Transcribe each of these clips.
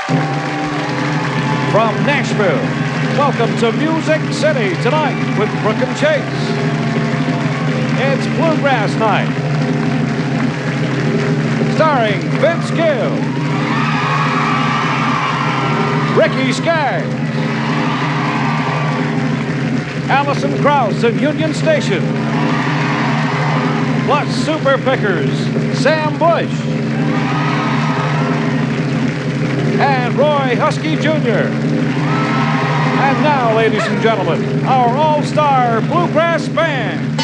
From Nashville, welcome to Music City tonight with Brooke and Chase. It's Bluegrass Night. Starring Vince Gill, Ricky Skaggs, Allison Krauss and Union Station, plus Super Pickers, Sam Bush, and Roy Husky Jr. And now, ladies and gentlemen, our all-star Bluegrass Band.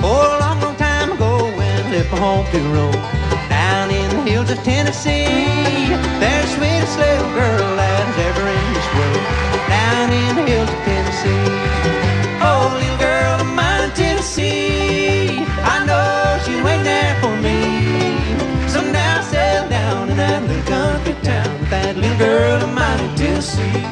Oh, a long, long time ago when I left my home to roam down in the hills of Tennessee, there's the sweetest little girl that is ever in this world, down in the hills of Tennessee. Oh, little girl of mine in Tennessee, I know she's waiting there for me. Someday I'll settle down in that little country town with that little girl of mine in Tennessee.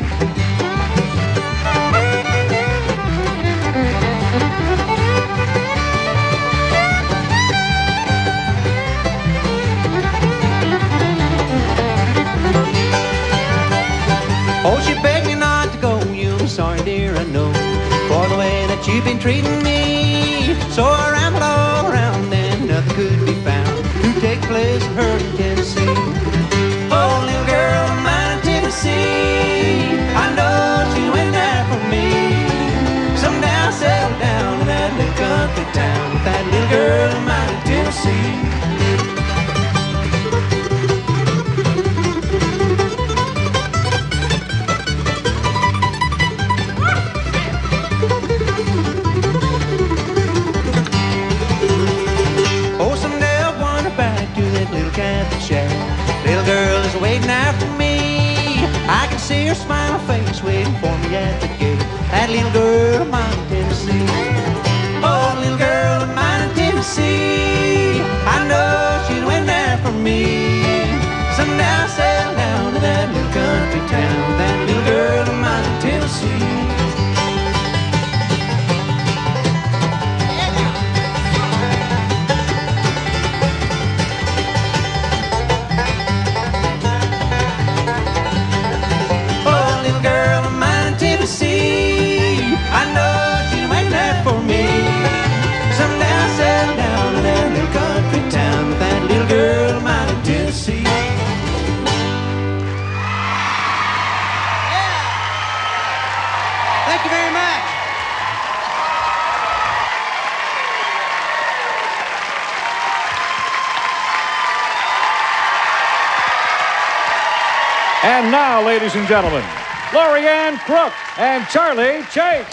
Oh, she begged me not to go, I'm sorry dear, I know, for the way that you've been treating me. So I rambled all around and nothing could be found to take place of her in Tennessee. Oh, little girl of mine in Tennessee, I know she's waiting there for me. Someday I'll settle down in that little country town with that little girl of mine in Tennessee. Little girl is waiting out for me. I can see her smiling face waiting for me at the gate. That little girl of mine in Tennessee. Oh, little girl of mine in Tennessee, I know she's waiting there for me. Someday I'll settle down in that little country town, that little girl of mine in Tennessee. I know she's waiting there for me. Someday I'll settle down in that little country town with that little girl of mine in Tennessee. Yeah. Thank you very much. And now, ladies and gentlemen, Lorianne Crook and Charlie Chase.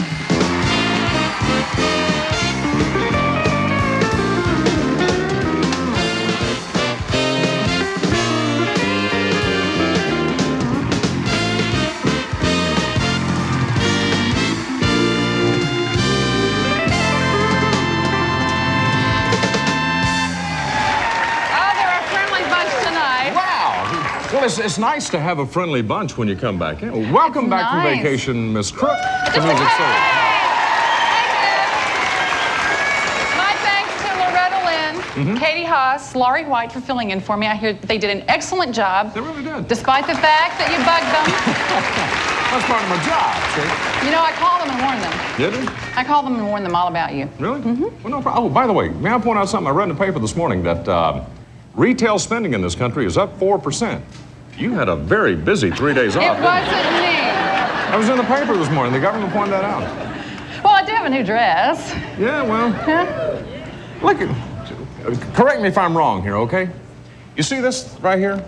Well, it's nice to have a friendly bunch when you come back in. Well, welcome back from vacation, Miss Crook, to Music City. My thanks to Loretta Lynn, Katie Haas, Laurie White for filling in for me. I hear they did an excellent job. They really did. Despite the fact that you bugged them. That's part of my job, see? You know, I called them and warned them. Did you? I called them and warned them all about you. Really? Well, no problem. Oh, by the way, may I point out something? I read in the paper this morning that retail spending in this country is up 4%. You had a very busy 3 days off. It wasn't me. I was in the paper this morning. The government pointed that out. Well, I do have a new dress. Yeah, well. Yeah. Look, correct me if I'm wrong here, okay? You see this right here?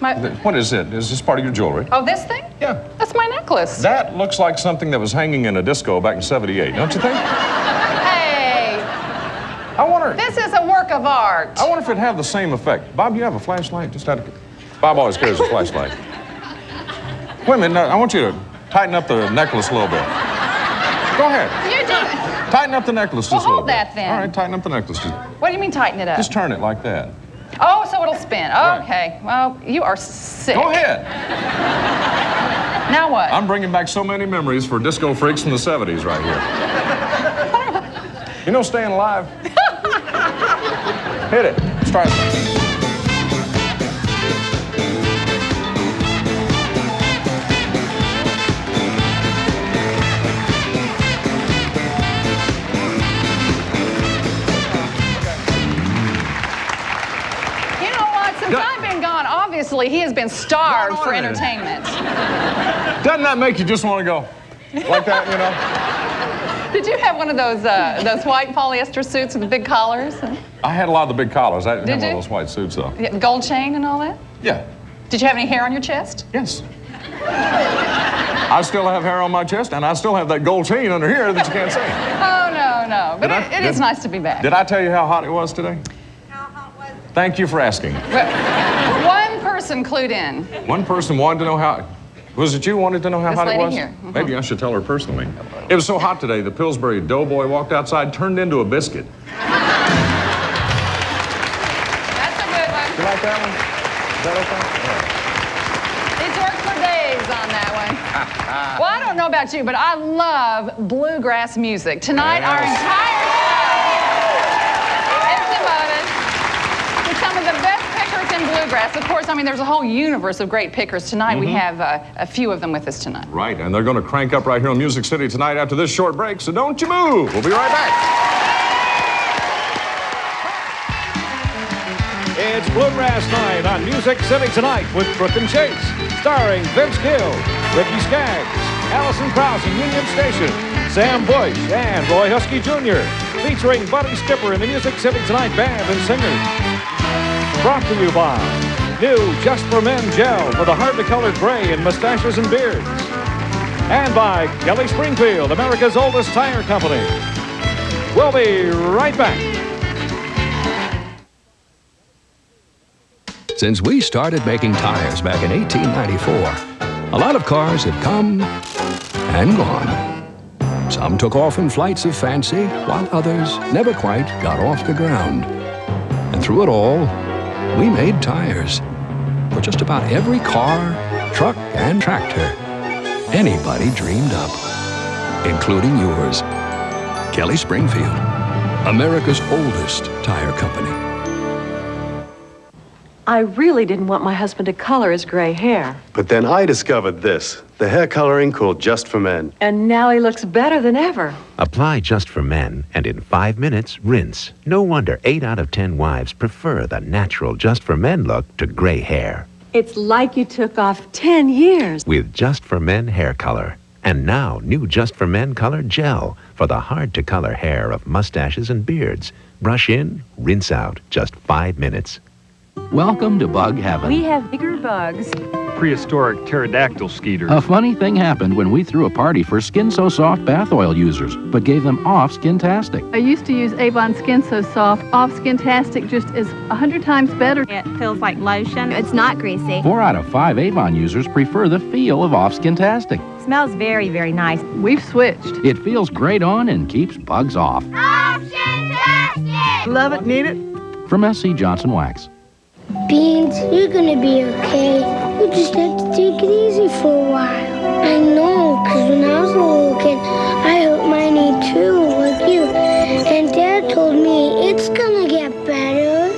What is it? Is this part of your jewelry? Oh, this thing? Yeah. That's my necklace. That looks like something that was hanging in a disco back in '78, don't you think? Hey. I wonder. This is a work of art. I wonder if it'd have the same effect. Bob, do you have a flashlight? Just out of... Bob always carries a flashlight. Wait a minute, now, I want you to tighten up the necklace a little bit. Go ahead. You do. Tighten up the necklace just a little bit. Hold that then. All right, tighten up the necklace. What do you mean tighten it up? Just turn it like that. Oh, so it'll spin. Right. Okay. Well, you are sick. Go ahead. Now what? I'm bringing back so many memories for disco freaks from the 70s right here. You know Staying Alive? Hit it. Let's try it. Since I've been gone, obviously, he has been starved for entertainment. Doesn't that make you just want to go like that, you know? Did you have one of those white polyester suits with the big collars? I had a lot of the big collars. I didn't have Did one you? of those white suits, though. Yeah, gold chain and all that? Yeah. Did you have any hair on your chest? Yes. I still have hair on my chest, and I still have that gold chain under here that you can't see. Oh, no. But it is nice to be back. Did I tell you how hot it was today? Thank you for asking. One person clued in. One person wanted to know how... Was it you wanted to know how hot it was? Here. Mm-hmm. Maybe I should tell her personally. It was so hot today, the Pillsbury Doughboy walked outside, turned into a biscuit. That's a good one. You like that one? Is that okay? He's worked for days on that one. Well, I don't know about you, but I love bluegrass music. Tonight, our entire show is devoted to some of the best pickers in bluegrass. Of course, I mean, there's a whole universe of great pickers. Tonight, we have a few of them with us tonight. Right, and they're going to crank up right here in Music City tonight after this short break, so don't you move. We'll be right back. It's Bluegrass Night on Music City tonight with Crook and Chase, starring Vince Gill, Ricky Skaggs, Allison Krauss and Union Station, Sam Bush, and Roy Husky Jr., featuring Buddy Skipper and the Music City Tonight Band and Singers. Brought to you by new Just for Men Gel for the hard-to-color gray in mustaches and beards. And by Kelly Springfield, America's oldest tire company. We'll be right back. Since we started making tires back in 1894, a lot of cars have come and gone. Some took off in flights of fancy, while others never quite got off the ground. And through it all, we made tires for just about every car, truck, and tractor anybody dreamed up, including yours. Kelly Springfield, America's oldest tire company. I really didn't want my husband to color his gray hair. But then I discovered this, the hair coloring called Just for Men. And now he looks better than ever. Apply Just for Men, and in 5 minutes, rinse. No wonder 8 out of 10 wives prefer the natural Just for Men look to gray hair. It's like you took off 10 years. With Just for Men hair color. And now, new Just for Men color gel for the hard-to-color hair of mustaches and beards. Brush in, rinse out, just 5 minutes. Welcome to Bug Heaven. We have bigger bugs. Prehistoric pterodactyl skeeters. A funny thing happened when we threw a party for Skin So Soft bath oil users, but gave them off Skin-tastic. I used to use Avon Skin So Soft. Off Skin-tastic just is 100 times better. It feels like lotion. It's not greasy. 4 out of 5 Avon users prefer the feel of off Skin-tastic. Smells very, very nice. We've switched. It feels great on and keeps bugs off. Off Skin-tastic! Love it, need it. From S.C. Johnson Wax. Beans, you're gonna be okay. You just have to take it easy for a while. I know, because when I was a little kid, I hurt my knee too, like you. And Dad told me it's gonna get better.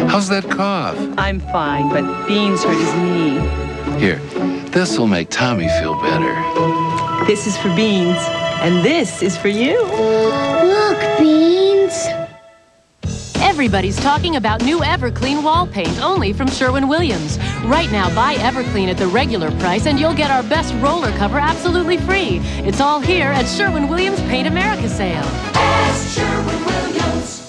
How's that cough? I'm fine, but Beans hurt his knee. Here, this'll make Tommy feel better. This is for Beans, and this is for you. Look, Beans. Everybody's talking about new Everclean wall paint only from Sherwin-Williams. Right now, buy Everclean at the regular price and you'll get our best roller cover absolutely free. It's all here at Sherwin-Williams Paint America sale. Ask Sherwin-Williams.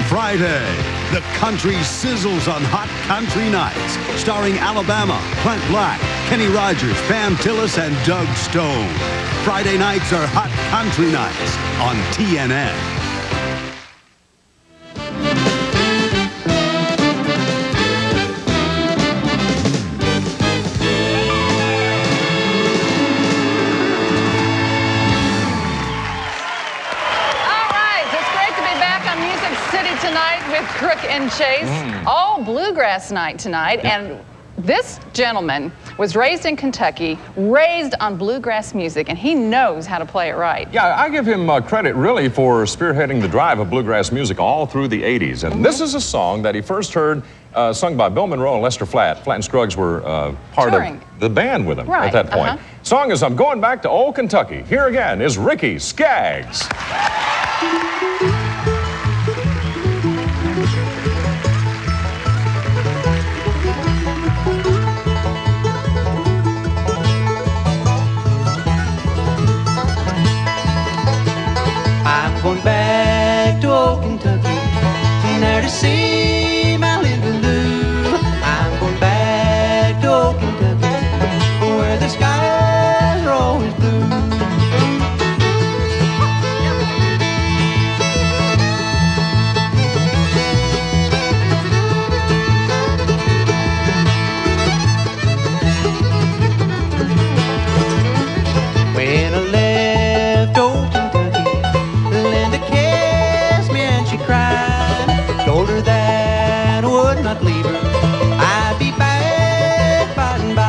Friday, the country sizzles on Hot Country Nights, starring Alabama, Clint Black, Kenny Rogers, Pam Tillis, and Doug Stone. Friday nights are Hot Country Nights on TNN. Tonight with Crook and Chase. All bluegrass night tonight. And This gentleman was raised in Kentucky, raised on bluegrass music, and he knows how to play it right. Yeah, I give him credit really for spearheading the drive of bluegrass music all through the 80s. And this is a song that he first heard sung by Bill Monroe and Lester Flatt. Flatt and Scruggs were part of the band with him at that point. Song is I'm Going Back to Old Kentucky. Here again is Ricky Skaggs. I'm going back to old Kentucky, there to see my little Lou. I'm going back to old Kentucky, where the skies are always blue. When I left old Kentucky, Linda kissed me and she cried. Told her that I would not leave her, I'd be back by and by.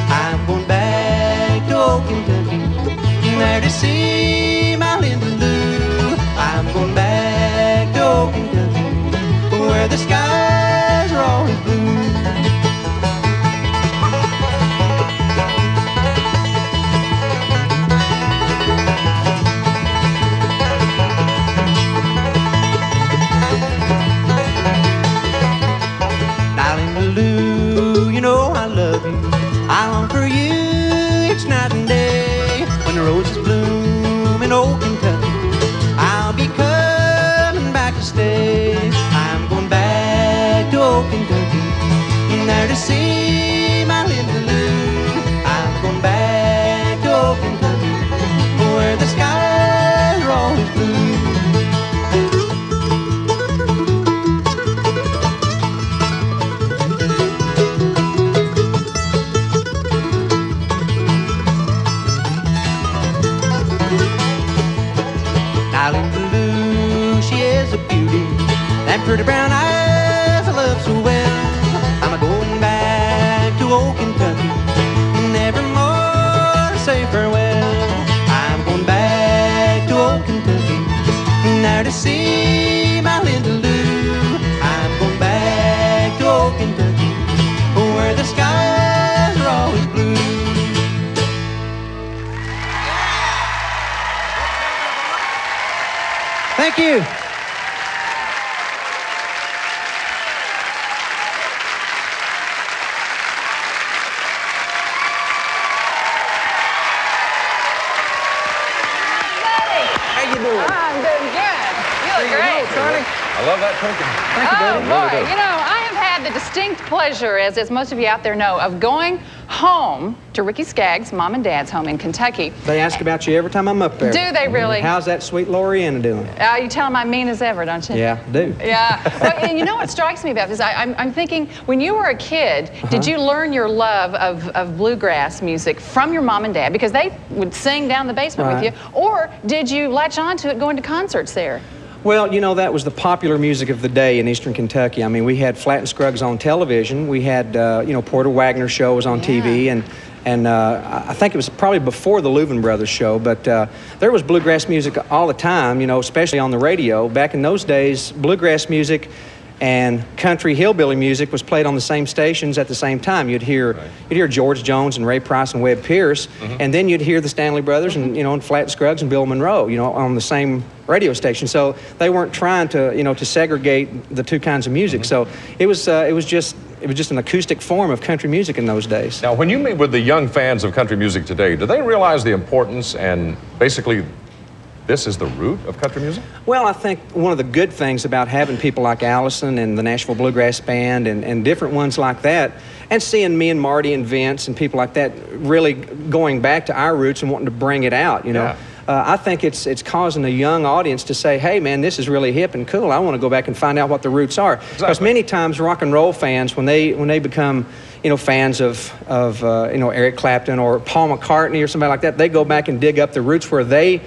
I'm going back to old Kentucky, there to see my little Lou. I'm going back to old Kentucky, where the skies are always blue. Lou, you know I love you. I long for you each night and day. When the roses bloom in old Kentucky, I'll be coming back to stay. I'm going back to old Kentucky, there to see my little Lou. I'm going back to old Kentucky, where the skies are always blue. That pretty brown eyes I love so well. I'm a-going back to old Kentucky, never more to say farewell. I'm going back to old Kentucky, there to see my little Lou. I'm going back to old Kentucky, where the skies are always blue. Thank you. I love that cooking. Thank you, Betty. Oh, boy. You know, I have had the distinct pleasure, as most of you out there know, of going home to Ricky Skaggs' mom and dad's home in Kentucky. They ask about you every time I'm up there. Do they really? How's that sweet Loriana doing? You tell them I'm mean as ever, don't you? Yeah, I do. Yeah. Well, and you know what strikes me about this? I'm thinking, when you were a kid, did you learn your love of bluegrass music from your mom and dad? Because they would sing down the basement with you. Or did you latch on to it going to concerts there? Well, you know, that was the popular music of the day in Eastern Kentucky. I mean, we had Flatt and Scruggs on television. We had, you know, Porter Wagner show was on TV, and I think it was probably before the Louvin Brothers show, but there was bluegrass music all the time, you know, especially on the radio. Back in those days, bluegrass music and country hillbilly music was played on the same stations at the same time. You'd hear George Jones and Ray Price and Webb Pierce, and then you'd hear the Stanley Brothers and, you know, and Flatt and Scruggs and Bill Monroe, you know, on the same radio station. So they weren't trying to, you know, to segregate the two kinds of music. So it was just an acoustic form of country music in those days. Now, when you meet with the young fans of country music today, do they realize the importance and basically this is the root of country music? Well, I think one of the good things about having people like Allison and the Nashville Bluegrass Band and different ones like that, and seeing me and Marty and Vince and people like that really going back to our roots and wanting to bring it out, you know. Yeah. I think it's causing a young audience to say, hey, man, this is really hip and cool. I want to go back and find out what the roots are. Because many times rock and roll fans, when they become, fans of Eric Clapton or Paul McCartney or somebody like that, they go back and dig up the roots where they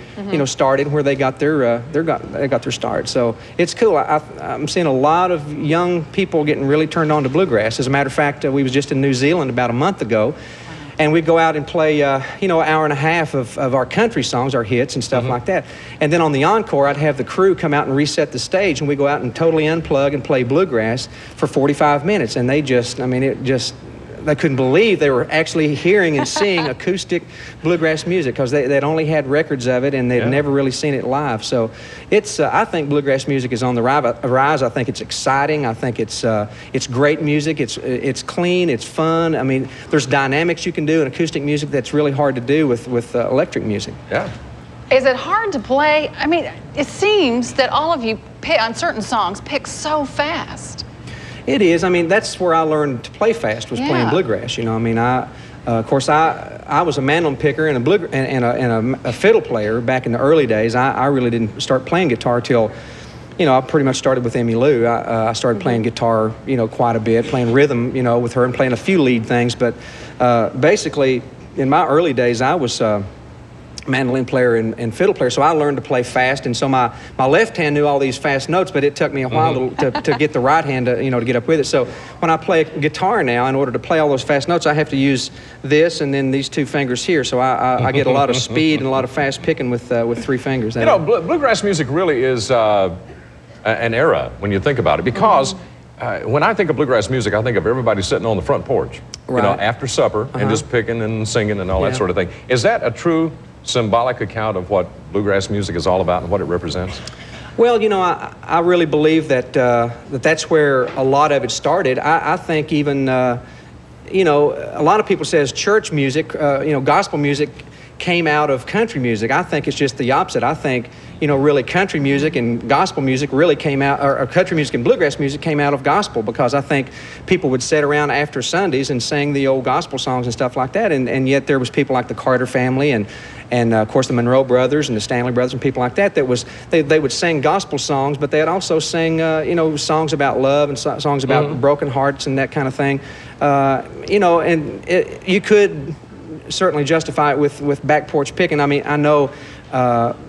started, where they got their start. So it's cool. I'm seeing a lot of young people getting really turned on to bluegrass. As a matter of fact, we was just in New Zealand about a month ago, and we'd go out and play, an hour and a half of our country songs, our hits and stuff like that. And then on the encore, I'd have the crew come out and reset the stage, and we go out and totally unplug and play bluegrass for 45 minutes. And they just, they couldn't believe they were actually hearing and seeing acoustic bluegrass music, because they'd only had records of it and they'd never really seen it live. So it's, I think bluegrass music is on the rise. I think it's exciting. I think it's great music. It's clean. It's fun. I mean, there's dynamics you can do in acoustic music that's really hard to do with electric music. Yeah. Is it hard to play? I mean, it seems that all of you on certain songs pick so fast. It is. I mean, that's where I learned to play fast, was playing bluegrass. I mean, of course, I was a mandolin picker and a fiddle player back in the early days. I really didn't start playing guitar till, I pretty much started with Emmy Lou. I started playing guitar, quite a bit, playing rhythm, with her, and playing a few lead things. But basically, in my early days, I was mandolin player and fiddle player, so I learned to play fast, and so my left hand knew all these fast notes, but it took me a while to get the right hand to get up with it. So when I play guitar now, in order to play all those fast notes, I have to use this and then these two fingers here, so I get a lot of speed and a lot of fast picking with three fingers. Bluegrass music really is an era when you think about it, because when I think of bluegrass music, I think of everybody sitting on the front porch, after supper, and just picking and singing and all that sort of thing. Is that a true symbolic account of what bluegrass music is all about and what it represents? Well, I really believe that that's where a lot of it started. I think even, a lot of people says church music, gospel music came out of country music. I think it's just the opposite. I think, really country music and gospel music really came out, or country music and bluegrass music came out of gospel, because I think people would sit around after Sundays and sing the old gospel songs and stuff like that, and yet there was people like the Carter family and of course the Monroe brothers and the Stanley brothers and people like that they would sing gospel songs, but they'd also sing songs about love and songs about broken hearts and that kind of thing. And you could certainly justify it with back porch picking. I mean, I know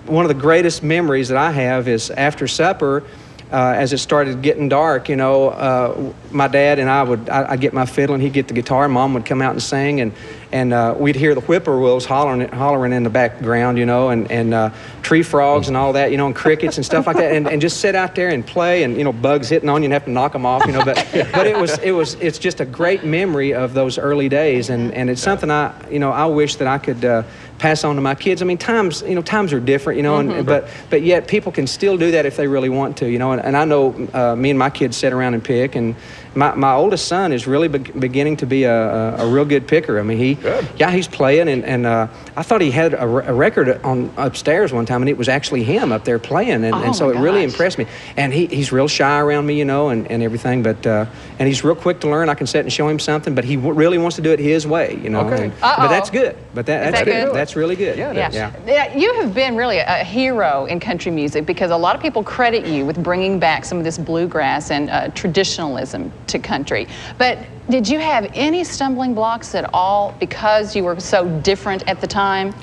one of the greatest memories that I have is after supper, as it started getting dark, my dad and I'd get my fiddle and he'd get the guitar, Mom would come out and sing, and we'd hear the whippoorwills hollering in the background, and tree frogs and all that, and crickets and stuff like that, and just sit out there and play, and bugs hitting on you and have to knock them off, but it's just a great memory of those early days, and it's something I wish that I could pass on to my kids. I mean, times are different, but yet people can still do that if they really want to, and I know me and my kids sit around and pick, and my oldest son is really beginning to be a real good picker. I mean, he's playing, and I thought he had a record on upstairs one time, and it was actually him up there playing, and so it really impressed me. And he's real shy around me, and everything, but and he's real quick to learn. I can sit and show him something, but he really wants to do it his way, Okay. But that's good. But that's good. Good? That's really good. Yeah, you have been really a hero in country music, because a lot of people credit you with bringing back some of this bluegrass and traditionalism to country. But did you have any stumbling blocks at all because you were so different at the time?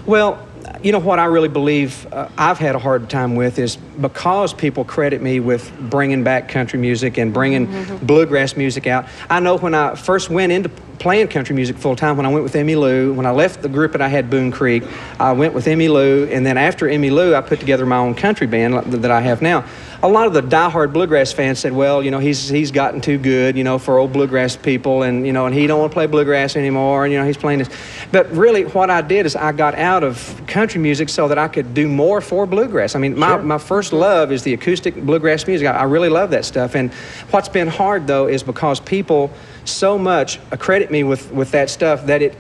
Well, what I really believe I've had a hard time with is because people credit me with bringing back country music and bringing bluegrass music out. I know when I first went into playing country music full time, when I went with Emmy Lou, when I left the group that I had, Boone Creek, I went with Emmy Lou, and then after Emmy Lou, I put together my own country band that I have now. A lot of the diehard bluegrass fans said, well, he's gotten too good, for old bluegrass people, and and he don't want to play bluegrass anymore, and he's playing this. But really, what I did is I got out of country music so that I could do more for bluegrass. I mean, my first love is the acoustic bluegrass music. I really love that stuff. And what's been hard, though, is because people so much credit me with that stuff that it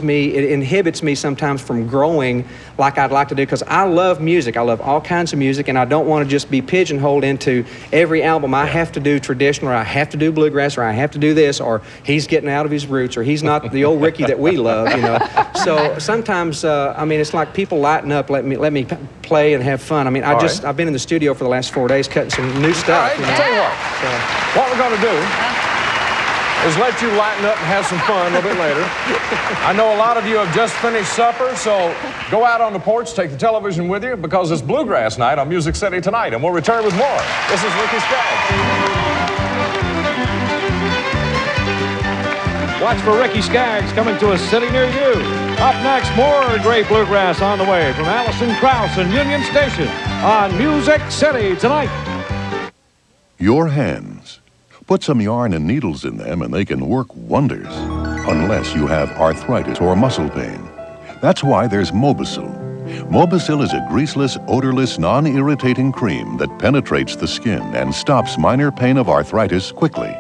inhibits me sometimes from growing like I'd like to do, because I love music. I love all kinds of music, and I don't want to just be pigeonholed into every album. I have to do traditional, or I have to do bluegrass, or I have to do this, or he's getting out of his roots, or he's not the old Ricky that we love, So sometimes, it's like people lighten up, let me play and have fun. I mean, I've been in the studio for the last 4 days cutting some new stuff. All right, I'll tell you what we're going to do. is let you lighten up and have some fun a little bit later. I know a lot of you have just finished supper, so go out on the porch, take the television with you, because it's Bluegrass night on Music City tonight, and we'll return with more. This is Ricky Skaggs. Watch for Ricky Skaggs coming to a city near you. Up next, more great bluegrass on the way from Allison, Krauss, and Union Station on Music City tonight. Your hands. Put some yarn and needles in them and they can work wonders. Unless you have arthritis or muscle pain. That's why there's Mobisil. Mobisil is a greaseless, odorless, non-irritating cream that penetrates the skin and stops minor pain of arthritis quickly.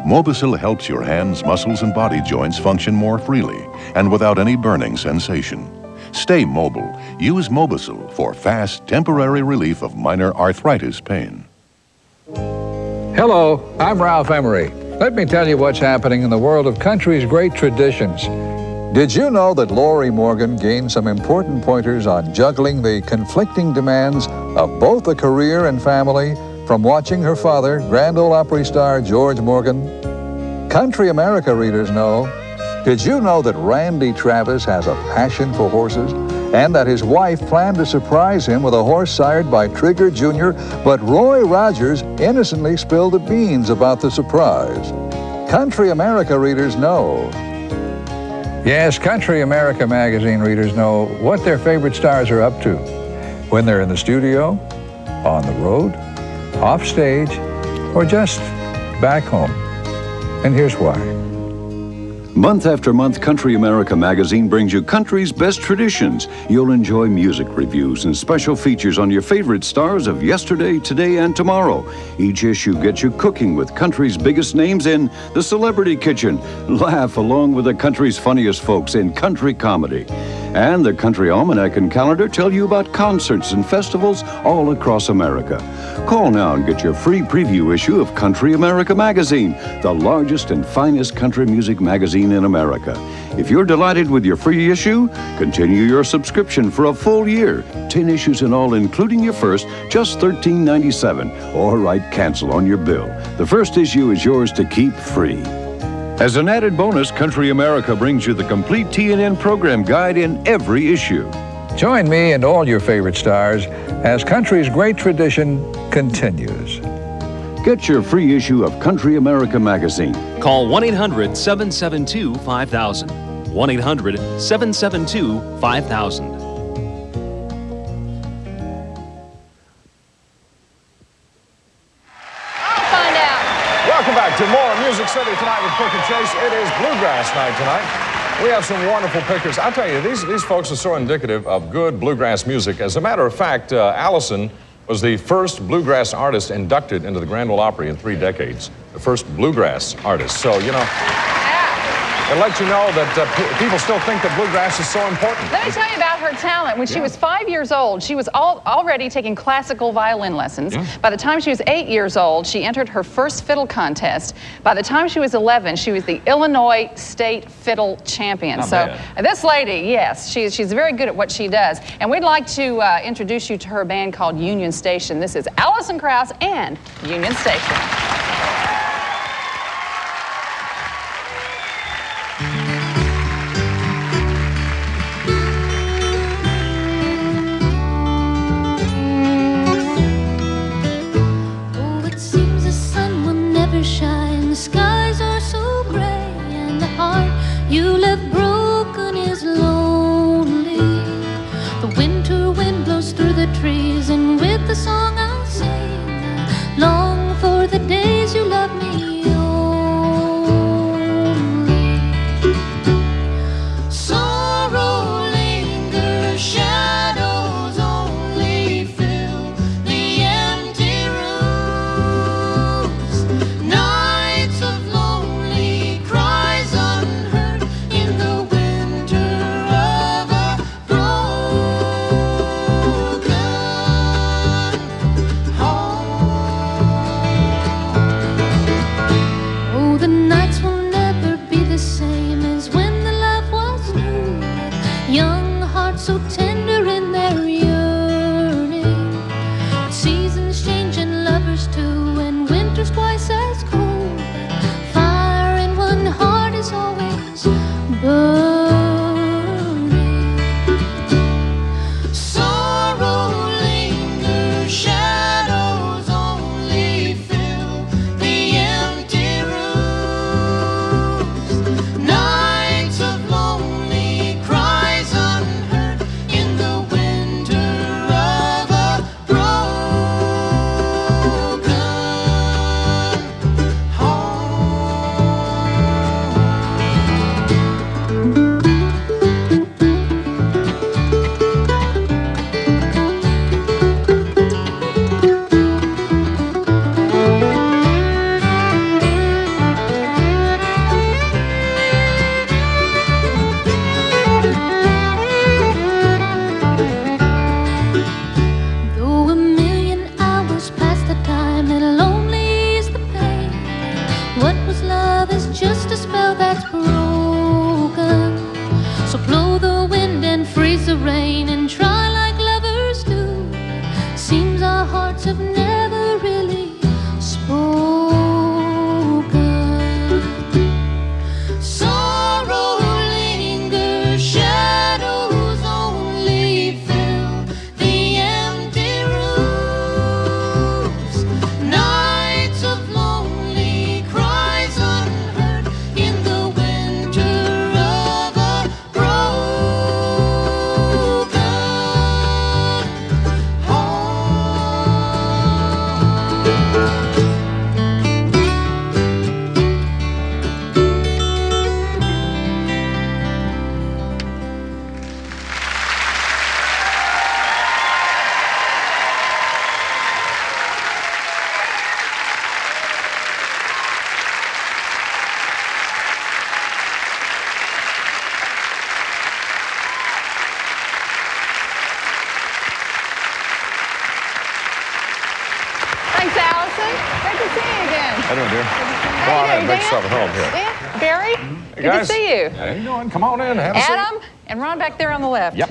Mobisil helps your hands, muscles, and body joints function more freely and without any burning sensation. Stay mobile. Use Mobisil for fast, temporary relief of minor arthritis pain. Hello, I'm Ralph Emery. Let me tell you what's happening in the world of country's great traditions. Did you know that Lori Morgan gained some important pointers on juggling the conflicting demands of both a career and family from watching her father, Grand Ole Opry star George Morgan? Country America readers know. Did you know that Randy Travis has a passion for horses and that his wife planned to surprise him with a horse sired by Trigger Jr., but Roy Rogers innocently spilled the beans about the surprise? Country America readers know. Yes, Country America magazine readers know what their favorite stars are up to when they're in the studio, on the road, off stage, or just back home. And here's why. Month after month, Country America magazine brings you country's best traditions. You'll enjoy music reviews and special features on your favorite stars of yesterday, today, and tomorrow. Each issue gets you cooking with country's biggest names in the Celebrity Kitchen. Laugh along with the country's funniest folks in country comedy. And the Country Almanac and Calendar tell you about concerts and festivals all across America. Call now and get your free preview issue of Country America magazine, the largest and finest country music magazine in America. If you're delighted with your free issue, continue your subscription for a full year. 10 issues in all, including your first, just $13.97. Or write cancel on your bill. The first issue is yours to keep free. As an added bonus, Country America brings you the complete TNN program guide in every issue. Join me and all your favorite stars as country's great tradition continues. Get your free issue of Country America magazine. Call 1-800-772-5000. 1-800-772-5000. Welcome back to more Music City tonight with Crook and Chase. It is Bluegrass night tonight. We have some wonderful pickers. I'll tell you, these folks are so indicative of good bluegrass music. As a matter of fact, Allison was the first bluegrass artist inducted into the Grand Ole Opry in 3 decades. The first bluegrass artist. So, you know, it lets you know that people still think that bluegrass is so important. Let me tell you about her talent. When she was 5 years old, she was already taking classical violin lessons. By the time she was 8 years old, she entered her first fiddle contest. By the time she was 11, she was the Illinois State Fiddle Champion. This lady, yes, she's very good at what she does. And we'd like to introduce you to her band called Union Station. This is Allison, Krauss, and Union Station. Shine. The skies are so gray, and the heart you left broken is lonely. The winter wind blows through the trees, and with the song I'll sing, I long for the days you loved me only. Sorrow lingers, shadows only fill the empty rooms. Nights of lonely cries unheard in the winter of a broken rain and try like lovers do. Seems our hearts have never really spoken. Sorrow lingers, shadows only fill the empty rooms. Nights of lonely cries unheard in the winter of a broken Thanks, Allison. Great to see you again. How you doing, dear? How Come on you in, doing, make Dan? yourself at home here. Yeah, Barry, Hey, good guys. to see you. How you doing? Come on in, have a seat. Adam and Ron back there on the left. Yep.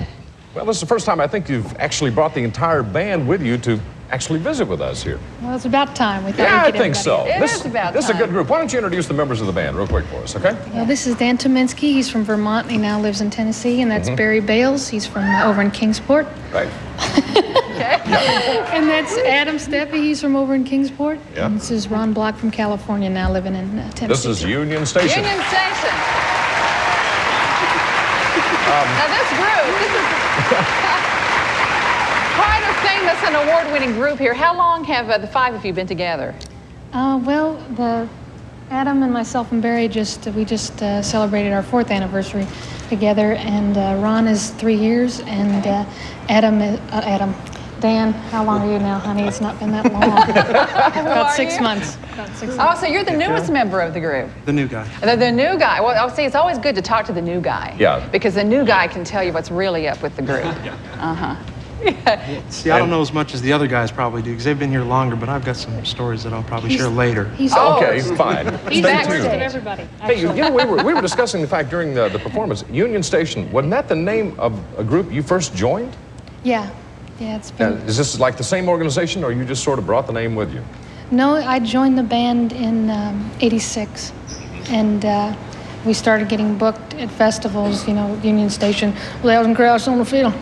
Well, this is the first time I think you've actually brought the entire band with you to actually visit with us here. Well, it's about time. We thought Yeah, I we'd get think so. everybody. This is a good group. Why don't you introduce the members of the band real quick for us, okay? Well, this is Dan Tominski. He's from Vermont. He now lives in Tennessee. And that's Mhm. Barry Bales. He's from over in Kingsport. Right. And that's Adam Steffi. He's from over in Kingsport. Yeah. And this is Ron Block from California, now living in Tennessee. This is Union Station. Union Station. Now this group, this is quite a famous and award-winning group here. How long have the five of you been together? Well, Adam and myself and Barry we just celebrated our 4th anniversary together, and Ron is 3 years, and Dan, how long are you now, honey? It's not been that long. About 6 months. About 6 months. Oh, so you're the newest member of the group. The new guy. The new guy. Well, I'll say it's always good to talk to the new guy. Yeah. Because the new guy can tell you what's really up with the group. Uh-huh. See, I don't know as much as the other guys probably do because they've been here longer, but I've got some stories that I'll probably share later. Okay, fine. He's Stay backwards tuned. of everybody. Hey, you know, we were discussing the fact during the performance, Union Station, wasn't that the name of a group you first joined? Yeah. Yeah, it's Now, been... is this like the same organization, or you just sort of brought the name with you? No, I joined the band in '86, and we started getting booked at festivals, you know, Union Station, Loud and Krauss on the field,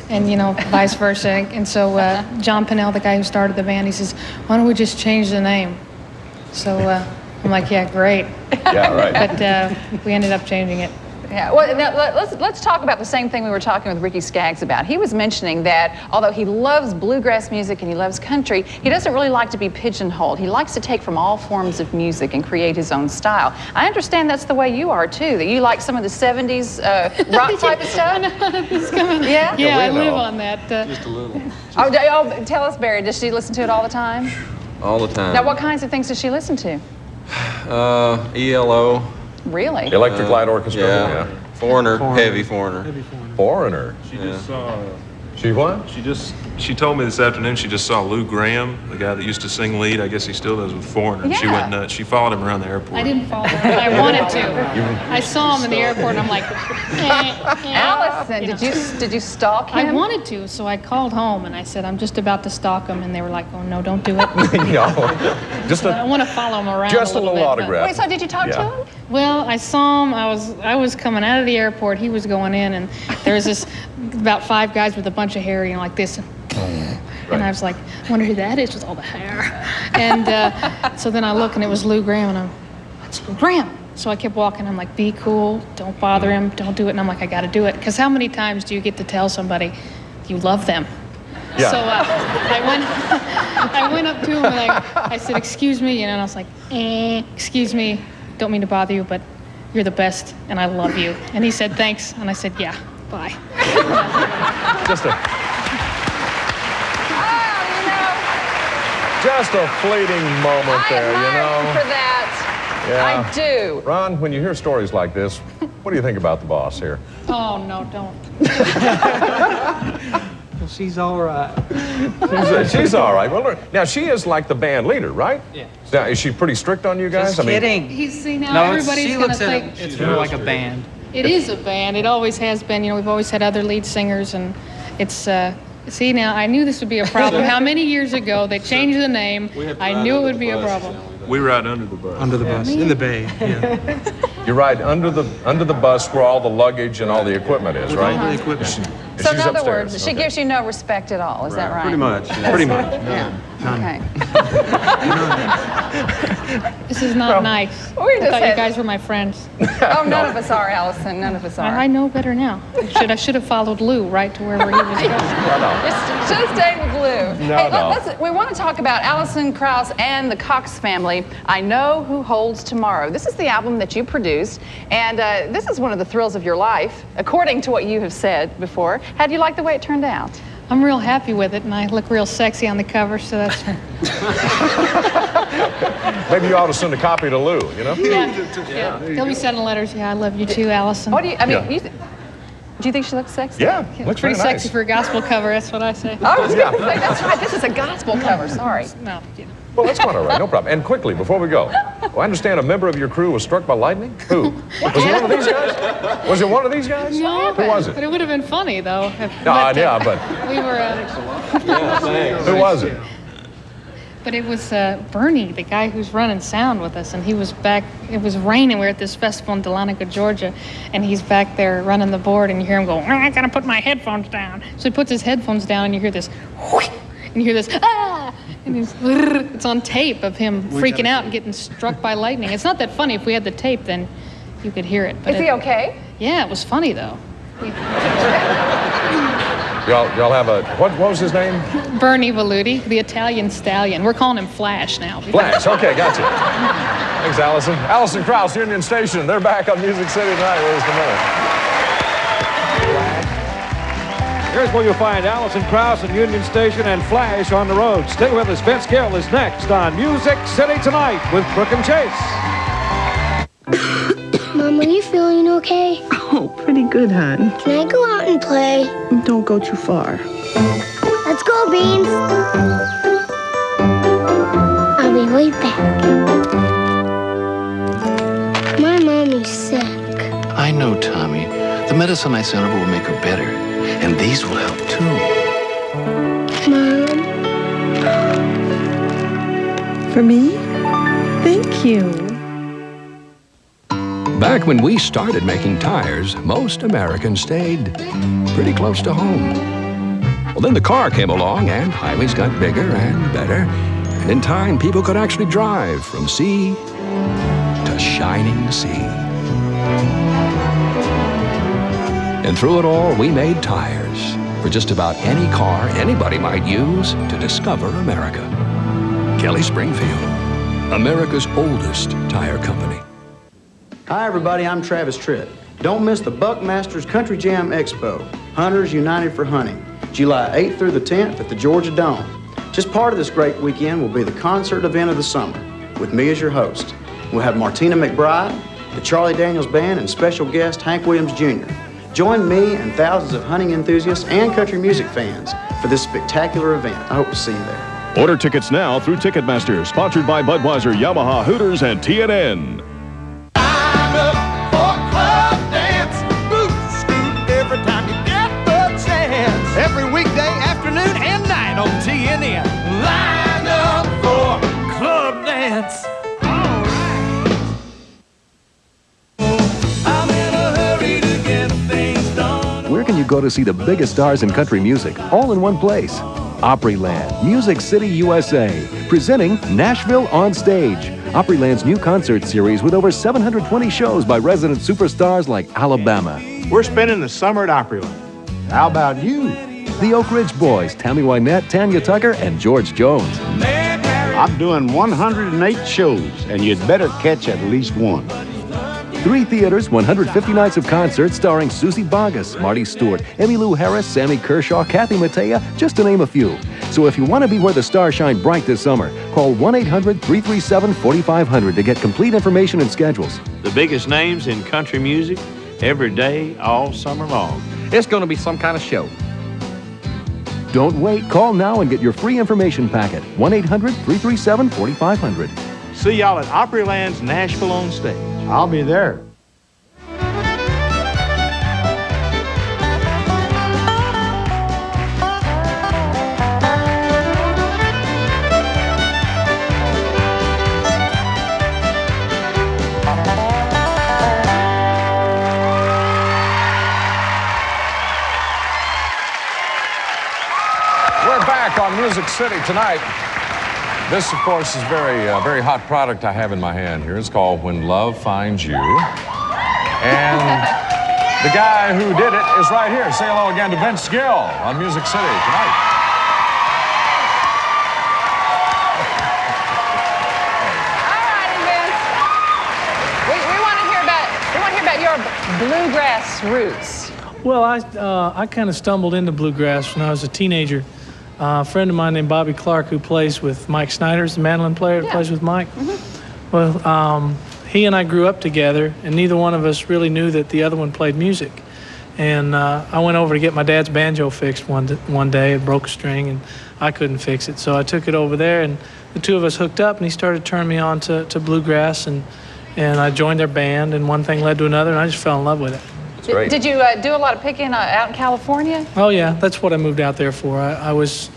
and, you know, vice versa. And so John Pinnell, the guy who started the band, he says, why don't we just change the name? So I'm like, yeah, great. Yeah, right. But we ended up changing it. Yeah, well, now, let's talk about the same thing we were talking with Ricky Skaggs about. He was mentioning that although he loves bluegrass music and he loves country, he doesn't really like to be pigeonholed. He likes to take from all forms of music and create his own style. I understand that's the way you are, too, that you like some of the 70s rock type of stuff? Yeah? Yeah, I live on that. Just a little. Oh, tell us, Barry, does she listen to it all the time? All the time. Now, what kinds of things does she listen to? ELO. Really? Electric Light Orchestra? Yeah. Foreigner, heavy foreigner. Foreigner? She just saw... She what? She told me this afternoon she just saw Lou Graham, the guy that used to sing lead. I guess he still does with Foreigner. And she Yeah. went nuts. She followed him around the airport. I didn't follow him, but I wanted to. I saw him in the airport, and I'm like, Allison, did you stalk him? I wanted to, so I called home, and I said, I'm just about to stalk him, and they were like, oh, no, don't do it. No, just I want to follow him around just a little little bit, autograph. Wait, so did you talk to him? Well, I saw him. I was coming out of the airport. He was going in, and there was about 5 guys with a bunch of hair, you know, like this. And I was like, I wonder who that is with all the hair. And so then I look, and it was Lou Graham, and I'm, that's Lou Graham. So I kept walking. I'm like, be cool. Don't bother him. Don't do it. And I'm like, I got to do it. Because how many times do you get to tell somebody you love them? Yeah. So I went up to him, and I said, excuse me. And I was like, excuse me. Don't mean to bother you, but you're the best, and I love you. And he said, thanks. And I said, yeah, bye. Just a fleeting moment there, you know. For that, Yeah. I do. Ron, when you hear stories like this, what do you think about the boss here? Oh, no, don't. Well, she's all right. She's all right. Well, now she is like the band leader, right? Yeah. Now, is she pretty strict on you guys? Just kidding. He's see now No, everybody's she gonna looks at think it. It's more like a band. It is a band. It always has been. You know, we've always had other lead singers, and it's. See, now I knew this would be a problem. How many years ago they changed the name? I knew it would be a problem. We ride under the bus. Under the bus, in the bay. Yeah. You ride under the bus where all the luggage and all the equipment is, right? All the equipment. So in other words, she gives you no respect at all. Is that right? Pretty much. Yeah. Pretty much. Yeah. Okay. This is not nice. We just I thought had- you guys were my friends. Oh, none of us are, Allison. None of us are. I know better now. I should have followed Lou right to wherever he was going. Should have stayed with Lou. No, Hey, no. we want to talk about Allison Krauss and the Cox family. I Know Who Holds Tomorrow. This is the album that you produced, and this is one of the thrills of your life, according to what you have said before. How do you like the way it turned out? I'm real happy with it, and I look real sexy on the cover, so that's... Maybe you ought to send a copy to Lou, you know? Yeah. He'll be sending letters. Yeah, I love you too, Allison. What do you, I mean, Yeah. do you think she looks sexy? Yeah, looks Pretty very sexy nice. for a gospel cover, that's what I say. I was going to say, that's right. This is a gospel cover. Sorry. No. Well, that's quite all right, no problem. And quickly, before we go, I understand a member of your crew was struck by lightning? Who? Was it one of these guys? Was it one of these guys? No, Who was it? But it would have been funny, though. If, Yeah, but we were... who was it? But it was Bernie, the guy who's running sound with us, and he was back. It was raining. We were at this festival in Dahlonega, Georgia, and he's back there running the board, and you hear him go, I gotta put my headphones down. So he puts his headphones down, and you hear this, and you hear this, ah! And it's on tape of him freaking out and getting struck by lightning. It's not that funny. If we had the tape, then you could hear it. But Is he okay? Yeah, it was funny, though. Y'all have a, what was his name? Bernie Veluti, the Italian stallion. We're calling him Flash now. Flash, okay, gotcha. Thanks, Allison. Allison Krauss, Union Station. They're back on Music City tonight with us tonight. Here's where you'll find Allison Krauss and Union Station and Flash on the road. Stay with us. Vince Gill is next on Music City Tonight with Brooke and Chase. Mom, are you feeling okay? Oh, pretty good, hon. Can I go out and play? Don't go too far. Let's go, Beans. I'll be right back. My mommy's sick. I know, Tommy. The medicine I sent over will make her better. And these will help, too. Mom. For me? Thank you. Back when we started making tires, most Americans stayed pretty close to home. Well, then the car came along and highways got bigger and better. And in time, people could actually drive from sea to shining sea. And through it all, we made tires for just about any car anybody might use to discover America. Kelly Springfield, America's oldest tire company. Hi, everybody. I'm Travis Tritt. Don't miss the Buckmasters Country Jam Expo, Hunters United for Hunting, July 8th through the 10th at the Georgia Dome. Just part of this great weekend will be the concert event of the summer, with me as your host. We'll have Martina McBride, the Charlie Daniels Band, and special guest Hank Williams Jr. Join me and thousands of hunting enthusiasts and country music fans for this spectacular event. I hope to see you there. Order tickets now through Ticketmaster, sponsored by Budweiser, Yamaha, Hooters, and TNN. Every weekday afternoon and night on TNN. Line up for club dance. All right. I'm in a hurry to get things done. Where can you go to see the biggest stars in country music, all in one place? Opryland, Music City, USA, presenting Nashville on Stage. Opryland's new concert series with over 720 shows by resident superstars like Alabama. We're spending the summer at Opryland. How about you? The Oak Ridge Boys, Tammy Wynette, Tanya Tucker, and George Jones. I'm doing 108 shows, and you'd better catch at least one. 3 theaters, 150 nights of concerts starring Susie Bogus, Marty Stewart, Emmylou Harris, Sammy Kershaw, Kathy Mattea, just to name a few. So if you want to be where the stars shine bright this summer, call 1-800-337-4500 to get complete information and schedules. The biggest names in country music, every day, all summer long. It's going to be some kind of show. Don't wait. Call now and get your free information packet. 1-800-337-4500. See y'all at Opryland's Nashville on Stage. I'll be there. on Music City tonight. This, of course, is very hot product I have in my hand here. It's called When Love Finds You. And the guy who did it is right here. Say hello again to Vince Gill on Music City tonight. Your bluegrass roots. Well, I kind of stumbled into bluegrass when I was a teenager. A friend of mine named Bobby Clark, who plays with Mike Snyder's the mandolin player that plays with Mike. Well, he and I grew up together, and neither one of us really knew that the other one played music. And I went over to get my dad's banjo fixed one day. It broke a string, and I couldn't fix it. So I took it over there, and the two of us hooked up, and he started turning me on to bluegrass, and I joined their band, and one thing led to another, and I just fell in love with it. Did you do a lot of picking out in California? Oh, yeah. That's what I moved out there for. I was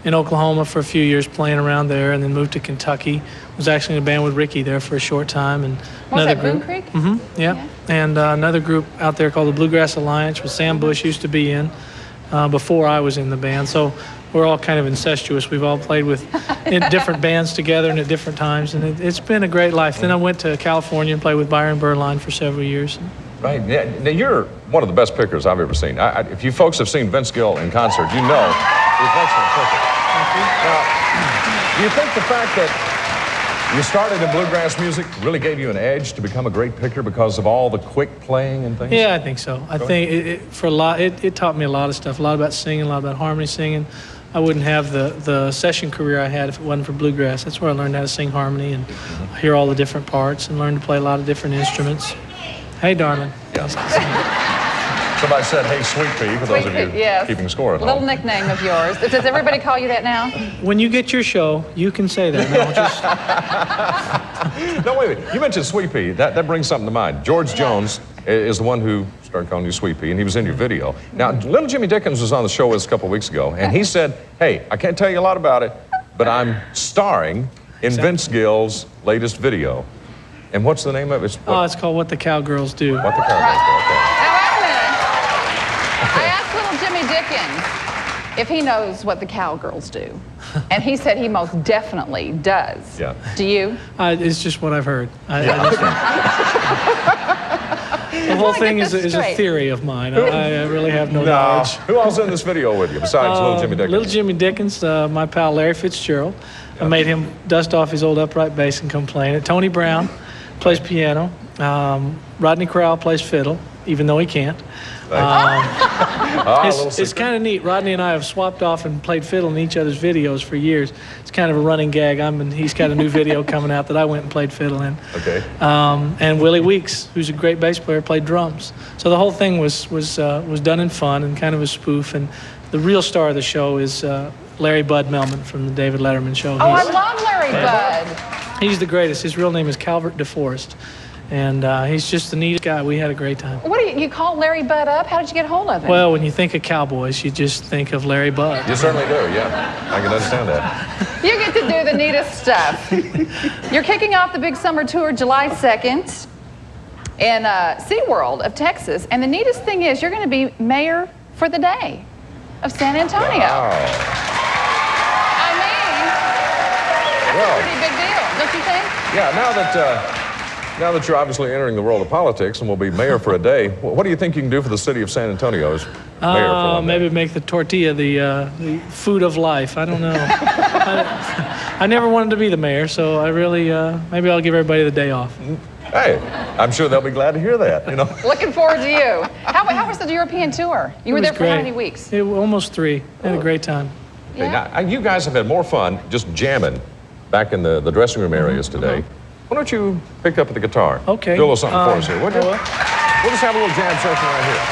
in Oklahoma for a few years playing around there, and then moved to Kentucky. Was actually in a band with Ricky there for a short time. And was that Boone Creek? Mm-hmm, yeah. And another group out there called the Bluegrass Alliance, which Sam Bush used to be in before I was in the band. So we're all kind of incestuous. We've all played in different bands together and at different times, and it's been a great life. Then I went to California and played with Byron Berline for several years. Right. Yeah. Now, you're one of the best pickers I've ever seen. If you folks have seen Vince Gill in concert, you know he's an excellent picker. Now, do you think the fact that you started in bluegrass music really gave you an edge to become a great picker because of all the quick playing and things? Yeah, I think so. I think it taught me a lot of stuff, a lot about singing, a lot about harmony singing. I wouldn't have the session career I had if it wasn't for bluegrass. That's where I learned how to sing harmony and hear all the different parts and learn to play a lot of different instruments. Hey, darling. Yeah. Somebody said, hey, Sweet Pea, for those of you keeping score at home. Little nickname of yours. Does everybody call you that now? When you get your show, you can say that. No, wait a minute. You mentioned Sweet Pea. That brings something to mind. George Jones is the one who started calling you Sweet Pea, and he was in your video. Now, little Jimmy Dickens was on the show with us a couple of weeks ago, and he said, hey, I can't tell you a lot about it, but I'm starring in Vince Gill's latest video. And what's the name of it? It's called What the Cowgirls Do. What the Cowgirls Do, okay. Now, wait a minute. I asked little Jimmy Dickens if he knows what the cowgirls do. And he said he most definitely does. Yeah. Do you? It's just what I've heard. The whole thing is a theory of mine. I really have no knowledge. Who else in this video with you besides little Jimmy Dickens? Little Jimmy Dickens, my pal Larry Fitzgerald. I made him dust off his old upright bass and come playing it. Tony Brown plays piano. Rodney Crowell plays fiddle, even though he can't. It's kind of neat. Rodney and I have swapped off and played fiddle in each other's videos for years. It's kind of a running gag. He's got a new video coming out that I went and played fiddle in. Okay. And Willie Weeks, who's a great bass player, played drums. So the whole thing was done in fun and kind of a spoof. And the real star of the show is Larry Bud Melman from the David Letterman show. Oh, I love Larry Bud. He's the greatest. His real name is Calvert DeForest. And he's just the neatest guy. We had a great time. What do you called Larry Bud up? How did you get hold of him? Well, when you think of cowboys, you just think of Larry Bud. You certainly do, yeah. I can understand that. You get to do the neatest stuff. You're kicking off the big summer tour July 2nd in SeaWorld of Texas. And the neatest thing is you're going to be mayor for the day of San Antonio. Wow. I mean, that's a pretty big deal, don't you think? Yeah, now that you're obviously entering the world of politics and will be mayor for a day, what do you think you can do for the city of San Antonio as mayor for one day? Maybe make the tortilla the food of life. I don't know. I never wanted to be the mayor, so I really, maybe I'll give everybody the day off. Hey, I'm sure they'll be glad to hear that, you know. Looking forward to you. How was the European tour? You were there for how many weeks? Almost 3. I had a great time. Okay, now, you guys have had more fun just jamming back in the dressing room areas today. Why don't you pick up the guitar? Okay. Do a little something for us here, would you? We'll just have a little jam session right here.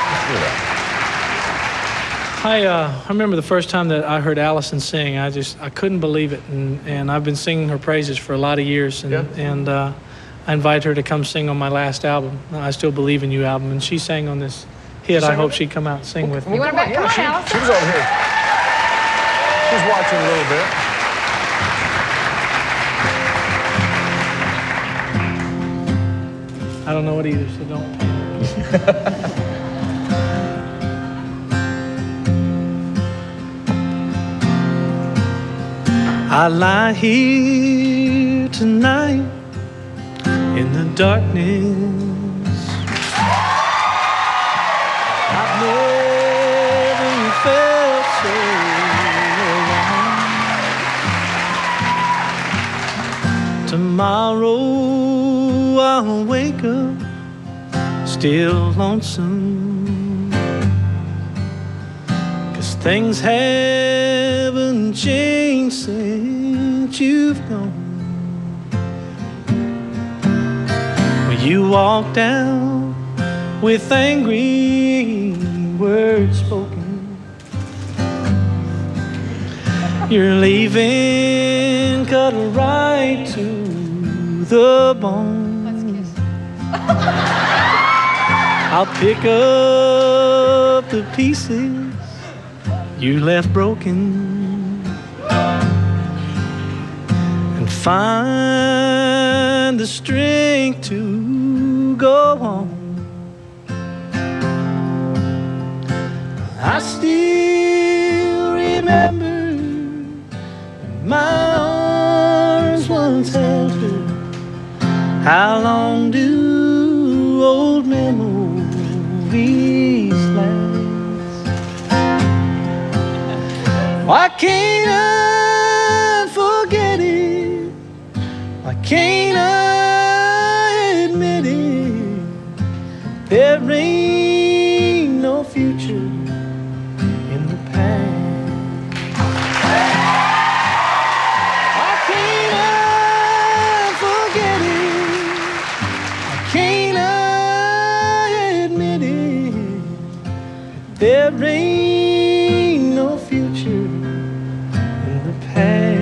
Let's do that. I remember the first time that I heard Allison sing. I couldn't believe it, and I've been singing her praises for a lot of years. And I invited her to come sing on my last album, I Still Believe in You album, and she sang on this hit. I hope she'd come out and sing with me. You want to come on, Allison? She was over here. She's watching a little bit. I don't know it either, so don't. I lie here tonight in the darkness. I've never felt so alone. Tomorrow I'll wake up still lonesome, 'cause things haven't changed since you've gone. When you walked out with angry words spoken, you're leaving cut right to the bone. Let's kiss. I'll pick up the pieces you left broken and find the strength to go on. I still remember my arms once held her. How long do old memories last? Why can't I forget it? Why can't I admit it? There ain't no future in the past. Why can't I forget it? Why can't I admit it? There ain't no future in the past.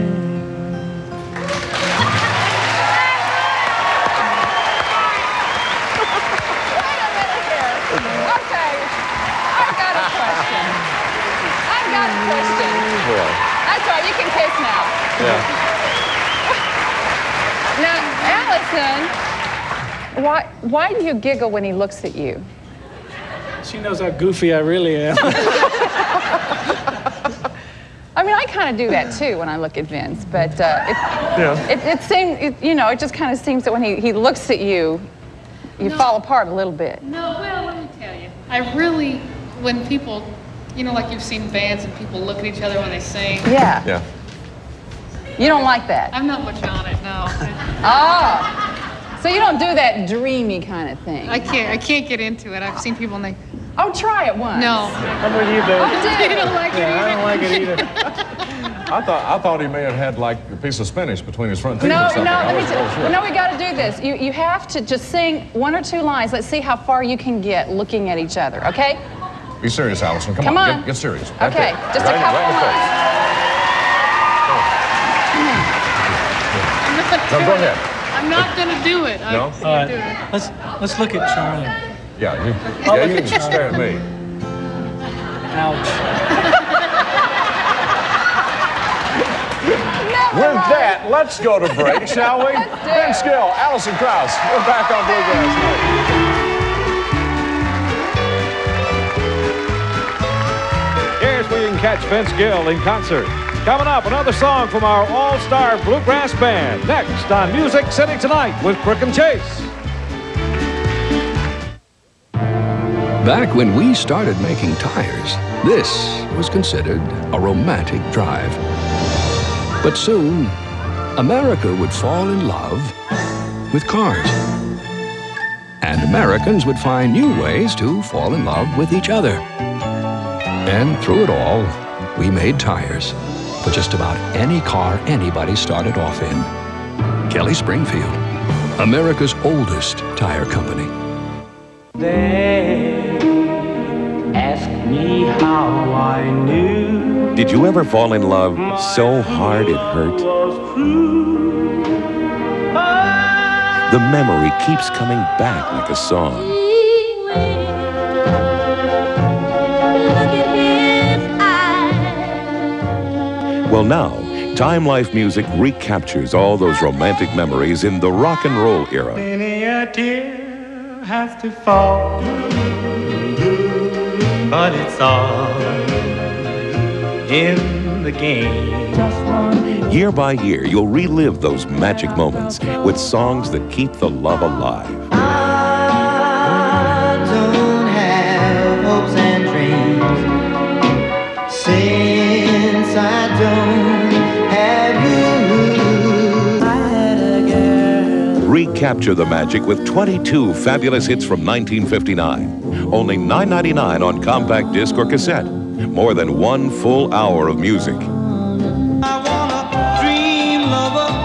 Okay, I've got a question. That's right, you can kiss now. Yeah. Now, Allison, why do you giggle when he looks at you? She knows how goofy I really am. I mean, I kind of do that too when I look at Vince, but it seems, you know, it just kind of seems that when he looks at you, you fall apart a little bit. No, well, let me tell you. I really, when people, you know, like you've seen bands and people look at each other when they sing. Yeah. Yeah. You don't like that? I'm not much on it, no. Oh. So you don't do that dreamy kind of thing? I can't get into it. I've seen people and they... Oh, try it once. No. I'm with you, babe. Oh, you don't like it either? I don't like it either. I thought he may have had like a piece of spinach between his front teeth or No, something. let me no, we got to do this. You have to just sing one or two lines. Let's see how far you can get looking at each other, okay? Be serious, Allison. Come on. Get serious. Right okay, there. just a couple of lines. No, go ahead. I'm not going to do it. No? All right. Let's look at Charlie. Yeah, you can stare at me. Ouch. With that, let's go to break, shall we? Vince Gill, Allison Krauss. We're back on Bluegrass Night. Here's where you can catch Vince Gill in concert. Coming up, another song from our all-star Bluegrass band. Next on Music City Tonight with Crook and Chase. Back when we started making tires, this was considered a romantic drive. But soon, America would fall in love with cars. And Americans would find new ways to fall in love with each other. And through it all, we made tires for just about any car anybody started off in. Kelly Springfield, America's oldest tire company. They ask me how I knew. Did you ever fall in love so hard it hurt? The memory keeps coming back like a song. Well, now, Time Life Music recaptures all those romantic memories in the rock and roll era. Many a tear has to fall, but it's all in the game. Year by year, you'll relive those magic moments with songs that keep the love alive. I don't have hopes and dreams since I don't have you. I had a girl. Recapture the magic with 22 fabulous hits from 1959. Only $9.99 on compact disc or cassette. More than 1 full hour of music.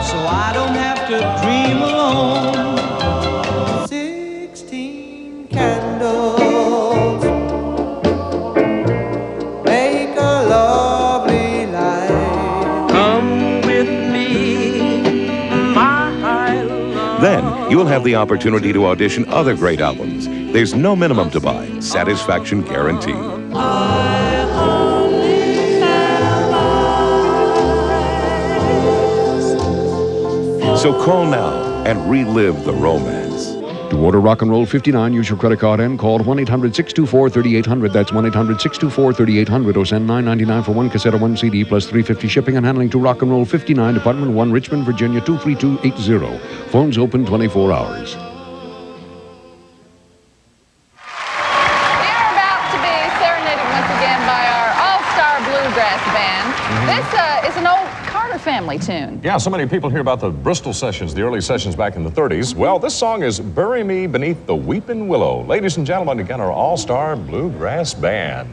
So I don't have to dream alone. 16 candles make a lovely light. Come with me, my love. Then you'll have the opportunity to audition other great albums. There's no minimum to buy. Satisfaction guaranteed. So call now and relive the romance. To order Rock and Roll 59, use your credit card and call 1-800-624-3800. That's 1-800-624-3800, or send $9.99 for 1 cassette or 1 CD plus $3.50 shipping and handling to Rock and Roll 59, Department 1, Richmond, Virginia 23280. Phones open 24 hours. We're about to be serenaded once again by our all-star bluegrass band. This is an old Carter family tune. Yeah, so many people hear about the Bristol sessions, the early sessions back in the 30s. Well, this song is Bury Me Beneath the Weeping Willow. Ladies and gentlemen, again, our all-star bluegrass band.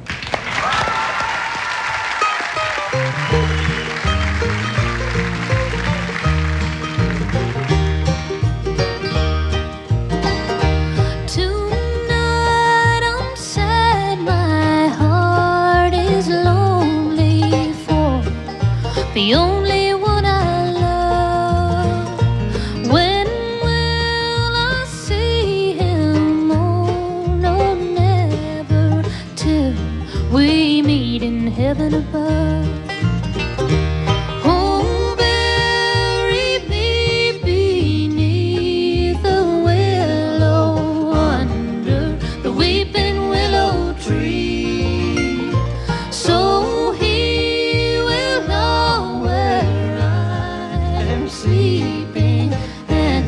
Tonight I'm sad, my heart is lonely for the only one I love. When will I see him? Oh, no, never, till we meet in heaven above. Oh, bury me beneath the willow, under the weeping willow tree, so he will know where I am sleeping, and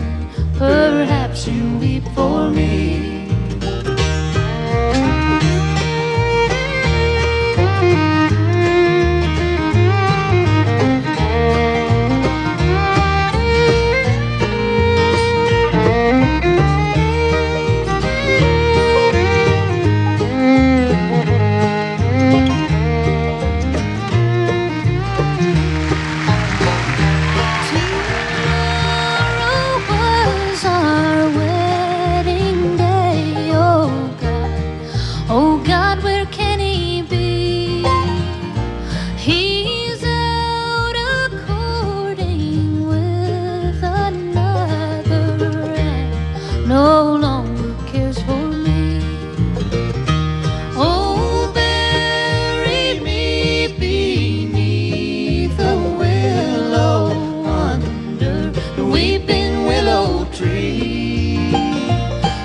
perhaps you weep for me. Tomorrow was our wedding day. Oh God, where can he be? He's out a-courting with another and no longer cares for me. Oh, bury me beneath the willow, under the weeping willow tree,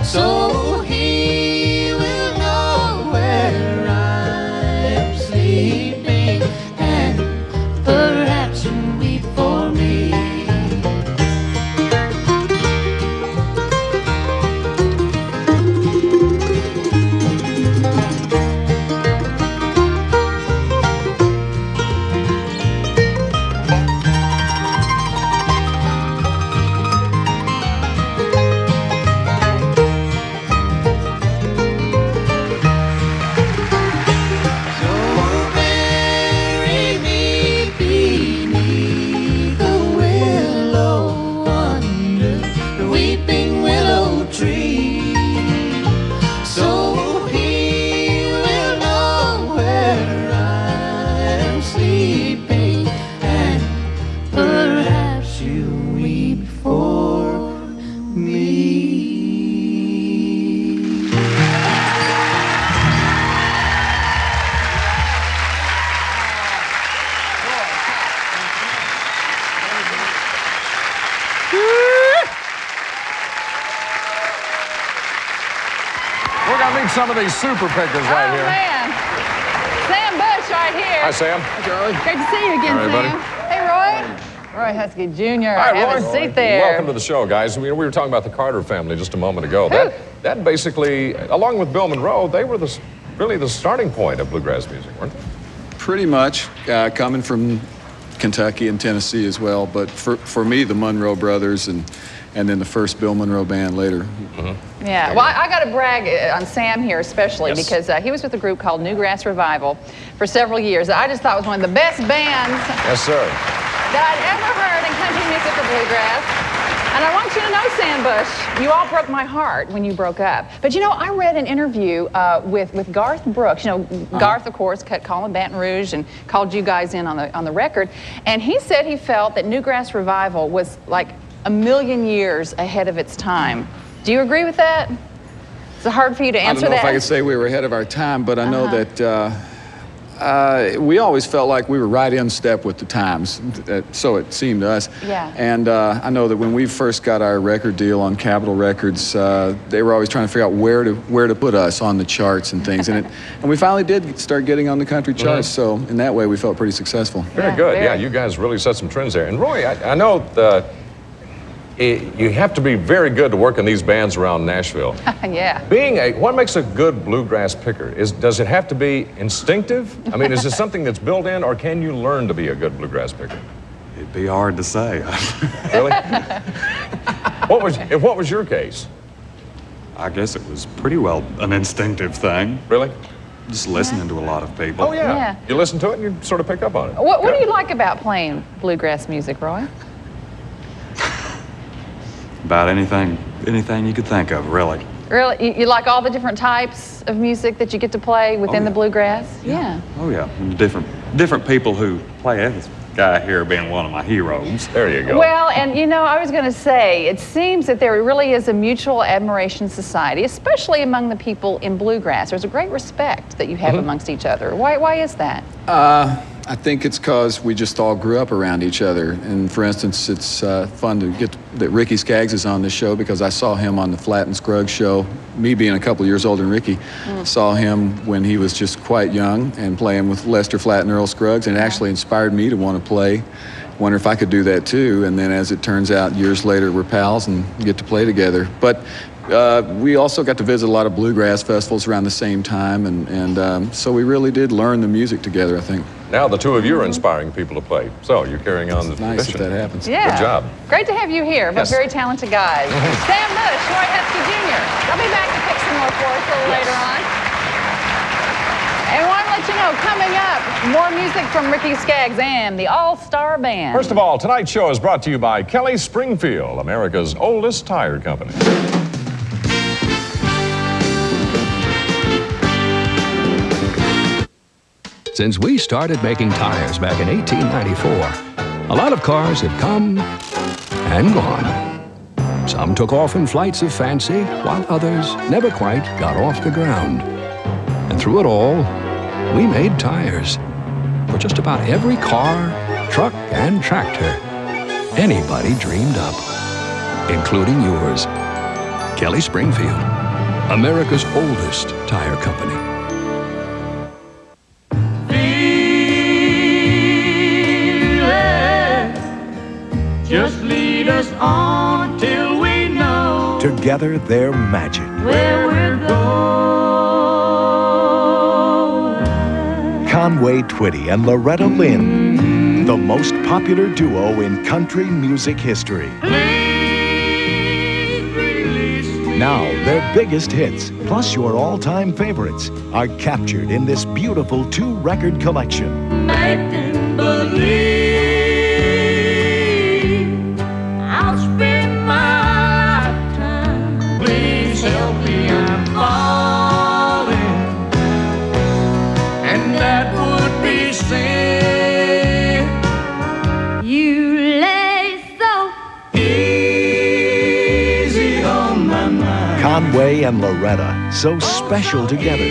so he will know where I'm sleeping, and perhaps you weep for me. Bury me beneath the willow, under the weeping willow tree, so he will know where I'm sleeping, and perhaps you weep for me. We're going to meet some of these super pickers right here. Man, Sam Bush right here. Hi, Sam. Great to see you again, All right, Sam. buddy. Roy Husky Jr. Hi, Have Roy. a seat there. Welcome to the show, guys. We were talking about the Carter family just a moment ago. That basically, along with Bill Monroe, they were really the starting point of bluegrass music, weren't they? Pretty much, coming from Kentucky and Tennessee as well. But for me, the Monroe brothers and then the first Bill Monroe band later. Yeah, well, I got to brag on Sam here especially because he was with a group called Newgrass Revival for several years. I just thought it was one of the best bands that I'd ever heard in country music or bluegrass. And I want you to know, Sam Bush, you all broke my heart when you broke up. But you know, I read an interview with Garth Brooks. You know, Garth, of course, cut Colin Baton Rouge and called you guys in on the record. And he said he felt that Newgrass Revival was like a million years ahead of its time. Do you agree with that? Is it hard for you to answer that? I don't know if I could say we were ahead of our time, but I know that we always felt like we were right in step with the times, so it seemed to us. Yeah. And I know that when we first got our record deal on Capitol Records, they were always trying to figure out where to put us on the charts and things. And we finally did start getting on the country charts, so in that way we felt pretty successful. Very good. Yeah, you guys really set some trends there. And Roy, I know you have to be very good to work in these bands around Nashville. Yeah. What makes a good bluegrass picker? Does it have to be instinctive? I mean, is this something that's built in, or can you learn to be a good bluegrass picker? It'd be hard to say. Really? What was your case? I guess it was pretty well an instinctive thing. Really? Just listening to a lot of people. Oh, yeah. You listen to it and you sort of pick up on it. What do you like about playing bluegrass music, Roy? About anything you could think of, really. Really? You like all the different types of music that you get to play within the bluegrass? Yeah. Oh, yeah. Different people who play it. This guy here being one of my heroes. There you go. Well, and you know, I was going to say, it seems that there really is a mutual admiration society, especially among the people in bluegrass. There's a great respect that you have amongst each other. Why is that? I think it's because we just all grew up around each other. And for instance, it's fun to get that Ricky Skaggs is on this show because I saw him on the Flatt and Scruggs show. Me being a couple years older than Ricky, saw him when he was just quite young and playing with Lester Flatt and Earl Scruggs, and it actually inspired me to want to play. Wonder if I could do that too. And then as it turns out, years later, we're pals and get to play together. But we also got to visit a lot of bluegrass festivals around the same time, and so we really did learn the music together, I think. Now the two of you are inspiring people to play, so you're carrying on the tradition. Nice if that happens. Yeah. Good job. Great to have you here, but very talented guys. Sam Bush, Roy Husky Jr. I'll be back to pick some more for us a little later on. And I want to let you know, coming up, more music from Ricky Skaggs and the All-Star Band. First of all, tonight's show is brought to you by Kelly Springfield, America's oldest tire company. Since we started making tires back in 1894, a lot of cars have come and gone. Some took off in flights of fancy, while others never quite got off the ground. And through it all, we made tires for just about every car, truck, and tractor anybody dreamed up, including yours. Kelly Springfield, America's oldest tire company. Just lead us on till we know together they're magic. Where we're going. Conway Twitty and Loretta Lynn, the most popular duo in country music history. Now, their biggest hits, plus your all-time favorites, are captured in this beautiful 2-record collection. Make them believe. Conway and Loretta, so special together.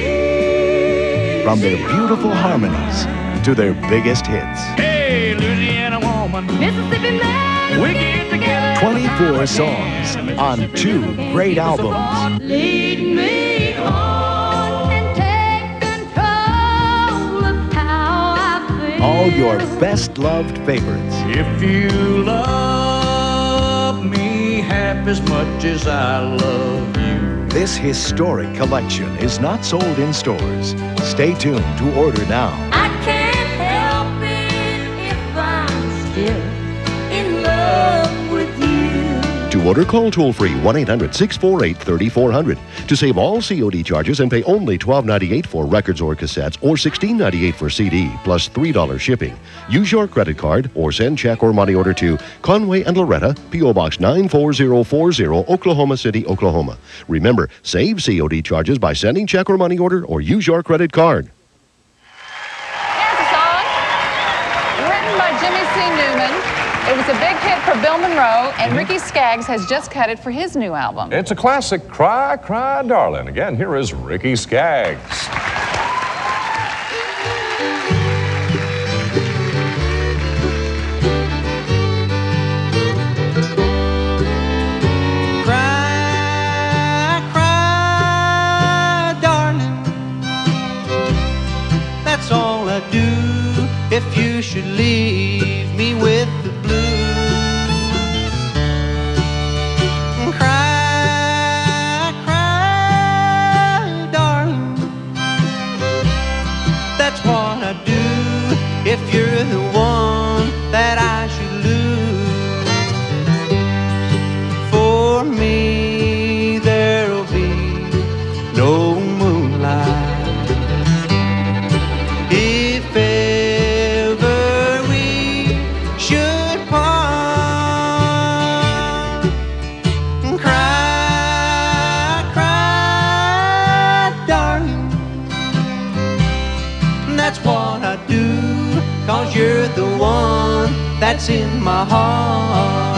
From their beautiful harmonies to their biggest hits. Hey, Louisiana woman, Mississippi man, we get together. 24 songs on 2 great albums. Lead me on and take control of how I feel. All your your best-loved favorites. If you love me half as much as I love you. This historic collection is not sold in stores. Stay tuned to order now. I can't help it if I'm still in love with you. To order, call toll-free 1-800-648-3400 to save all COD charges and pay only $12.98 for records or cassettes or $16.98 for CD, plus $3 shipping. Use your credit card or send check or money order to Conway and Loretta, P.O. Box 94040, Oklahoma City, Oklahoma. Remember, save COD charges by sending check or money order or use your credit card. Here's a song written by Jimmy C. Newman. It was a big hit for Bill Monroe, and Ricky Skaggs has just cut it for his new album. It's a classic, Cry, Cry, Darling. Again, here is Ricky Skaggs. Cry, cry, darling. That's all I do if you should leave me with the blues. Cry, cry, darling. That's what I do if you're the one that I should lose. For me, there'll be no moonlight if ever we should part. Cry, cry, darling. That's what I do, 'cause you're the one that's in my heart.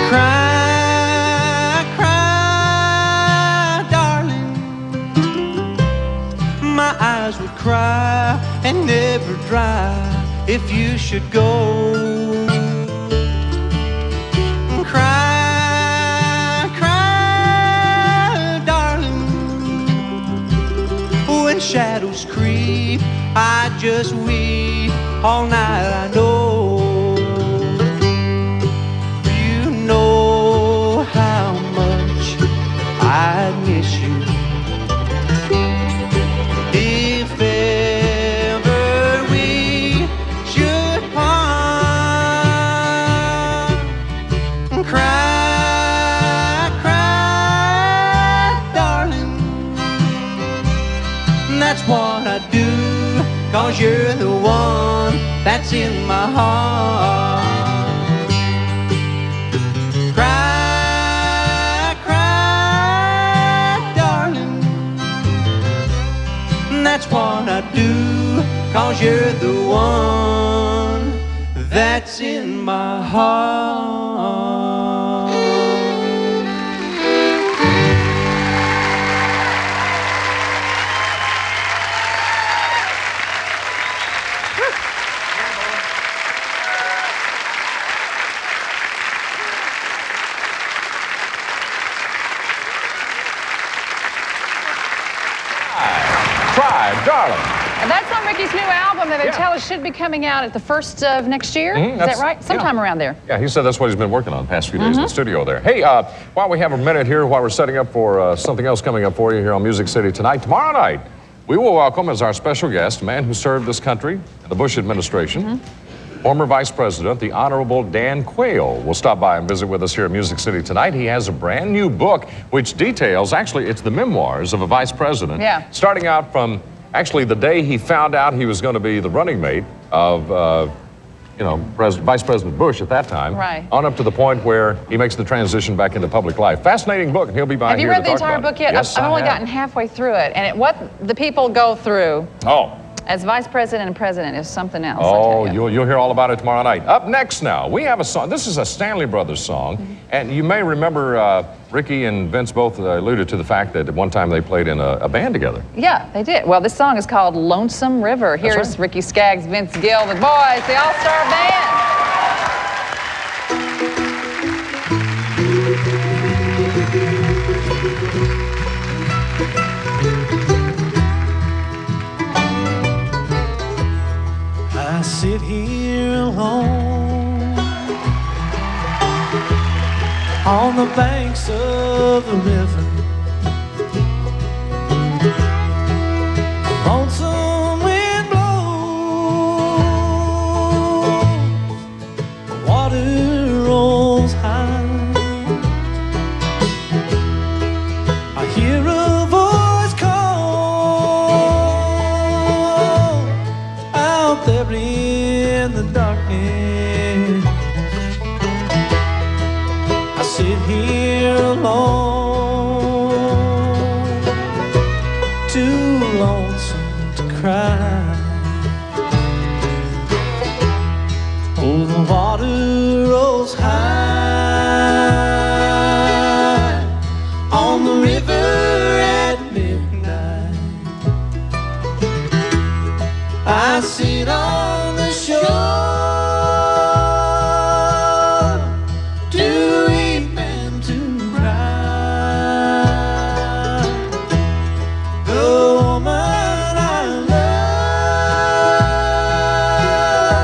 Cry, cry, darling. My eyes would cry and never dry if you should go. Cry, cry, darling. When shadows creep, I just weep all night, I know. You know how much I miss you. If ever we should part. Cry, cry, darling. That's what I do, 'cause you're the one that's in my heart. Cry, cry, darling. That's what I do, 'cause you're the one that's in my heart. Cry, Darling. And that's on Ricky's new album that they tell us should be coming out at the first of next year. Is that right? Sometime around there. Yeah, he said that's what he's been working on the past few days in the studio there. Hey, while we have a minute here, while we're setting up for something else coming up for you here on Music City tonight, tomorrow night, we will welcome as our special guest a man who served this country in the Bush administration. Former Vice President, the Honorable Dan Quayle, will stop by and visit with us here at Music City tonight. He has a brand new book which details, actually, it's the memoirs of a vice president. Yeah. Starting out from, actually, the day he found out he was going to be the running mate of, Vice President Bush at that time. Right. On up to the point where he makes the transition back into public life. Fascinating book, and he'll be by Have you here read to the talk entire about book yet? Yes, I've only I have. gotten halfway through it, and what the people go through. Oh. as vice president and president is something else. Oh, you'll hear all about it tomorrow night. Up next now, we have a song. This is a Stanley Brothers song. And you may remember Ricky and Vince both alluded to the fact that at one time they played in a band together. Yeah, they did. Well, this song is called Lonesome River. Here's Ricky Skaggs, Vince Gill, the boys, the all-star band. I sit here alone on the banks of the river. Lonesome wind blows, the water rolls high. I hear a voice call out there in the darkness. I sit here alone, too lonesome to cry. Oh, the water rolls high on the river at midnight. I sit on the shore to weep and to cry. The woman I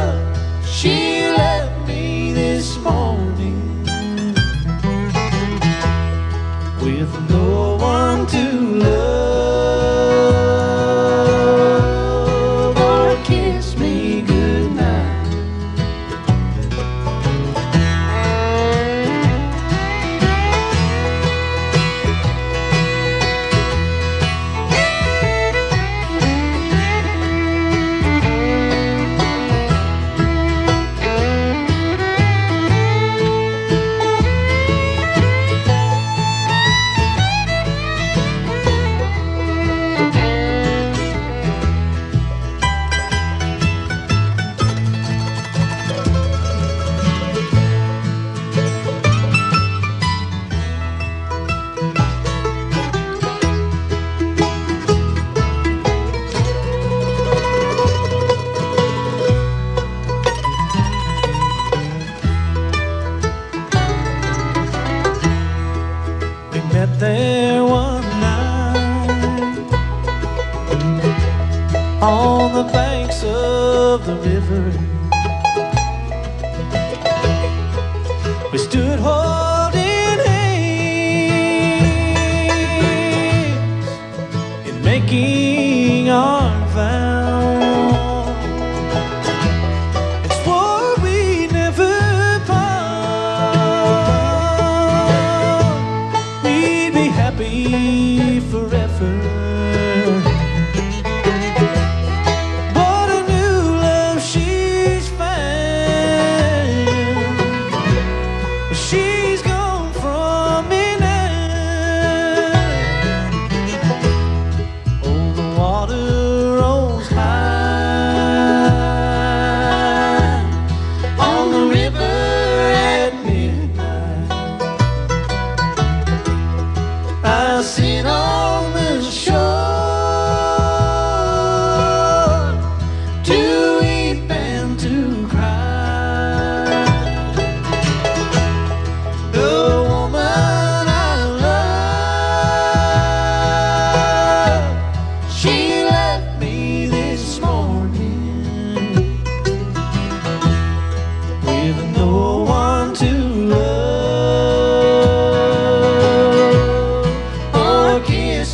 love, she left me this morning with no one to love or kiss me goodnight. We met there one night on the banks of the river. We stood holding hands in making our vow, and swore we'd never part. We'd be happy forever. But a new love she's found. She's gone from me now. Oh, the water rolls high on the river at midnight. I sit on the shore to weep and to cry. The woman I love, she left me this morning with no one to love or kiss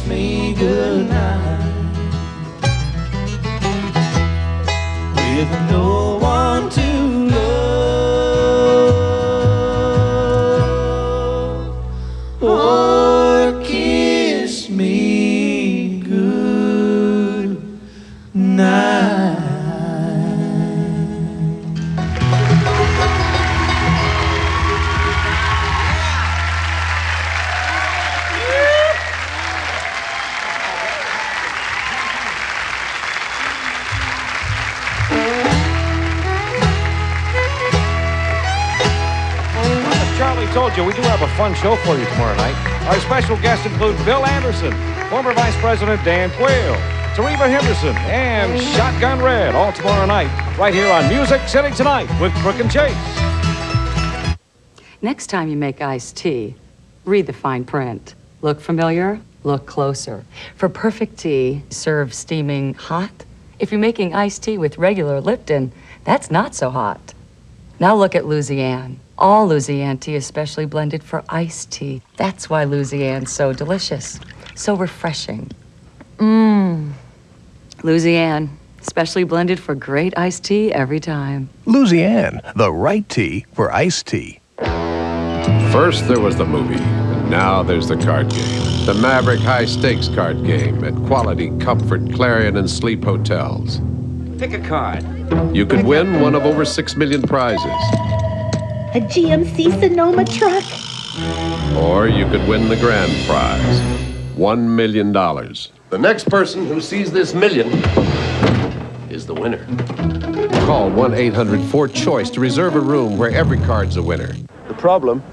told you, we do have a fun show for you tomorrow night. Our special guests include Bill Anderson, former Vice President Dan Quayle, Teresa Henderson, and Shotgun Red, all tomorrow night, right here on Music City Tonight with Brooke and Chase. Next time you make iced tea, read the fine print. Look familiar? Look closer. For perfect tea, serve steaming hot. If you're making iced tea with regular Lipton, that's not so hot. Now look at Louisiane. All Louisiane tea is specially blended for iced tea. That's why Louisiane's so delicious, so refreshing. Louisiane, specially blended for great iced tea every time. Louisiane, the right tea for iced tea. First there was the movie, and now there's the card game. The Maverick High Stakes card game at Quality, Comfort, Clarion, and Sleep hotels. Pick a card. You could win one of over 6 million prizes. A GMC Sonoma truck. Or you could win the grand prize, $1 million. The next person who sees this million is the winner. Call 1-800-4CHOICE to reserve a room where every card's a winner. The problem?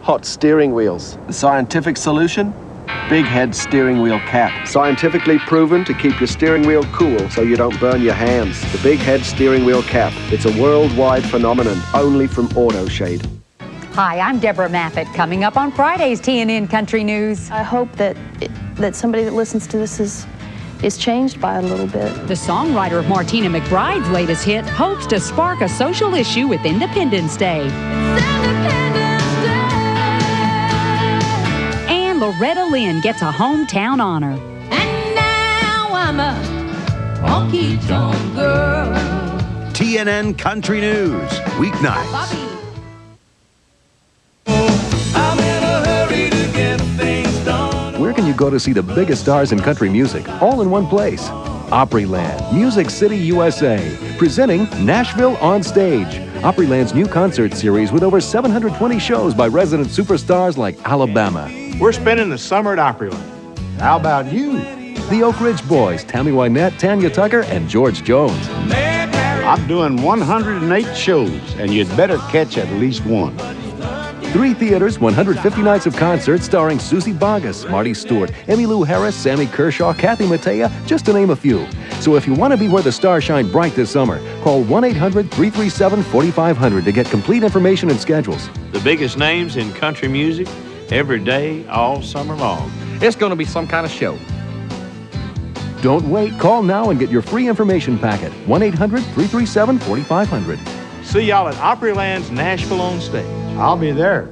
Hot steering wheels. The scientific solution? Big head steering wheel cap. Scientifically proven to keep your steering wheel cool so you don't burn your hands. The Big Head Steering Wheel Cap. It's a worldwide phenomenon, only from AutoShade. Hi, I'm Deborah Maffett. Coming up on Friday's TNN Country News. I hope that somebody that listens to this is changed by it a little bit. The songwriter Martina McBride's latest hit hopes to spark a social issue with Independence Day. And Loretta Lynn gets a hometown honor. And now I'm a honky-tonk girl. TNN Country News, weeknights. Bobby. Where can you go to see the biggest stars in country music, all in one place? Opryland, Music City, USA, presenting Nashville on Stage. Opryland's new concert series with over 720 shows by resident superstars like Alabama. We're spending the summer at Opryland. How about you? The Oak Ridge Boys, Tammy Wynette, Tanya Tucker, and George Jones. I'm doing 108 shows, and you'd better catch at least one. 3 theaters, 150 nights of concerts starring Susie Bogus, Marty Stewart, Emmylou Harris, Sammy Kershaw, Kathy Mattea, just to name a few. So if you want to be where the stars shine bright this summer, call 1-800-337-4500 to get complete information and schedules. The biggest names in country music, every day, all summer long. It's going to be some kind of show. Don't wait. Call now and get your free information packet. 1-800-337-4500. See y'all at Opryland's Nashville on Stage. I'll be there.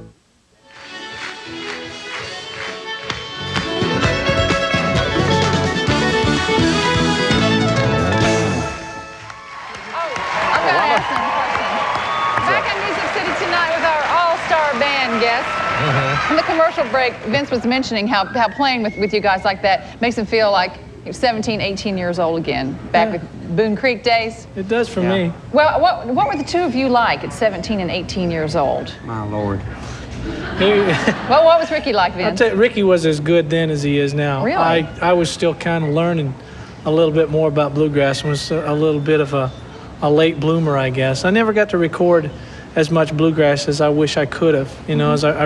In the commercial break, Vince was mentioning how playing with you guys like that makes him feel like you're 17, 18 years old again, back with Boone Creek days. It does for me. Well, what were the two of you like at 17 and 18 years old? My Lord. Well, what was Ricky like, Vince? I'll tell you, Ricky was as good then as he is now. Really? I was still kind of learning a little bit more about bluegrass and was a little bit of a late bloomer, I guess. I never got to record as much bluegrass as I wish I could have. You know, as I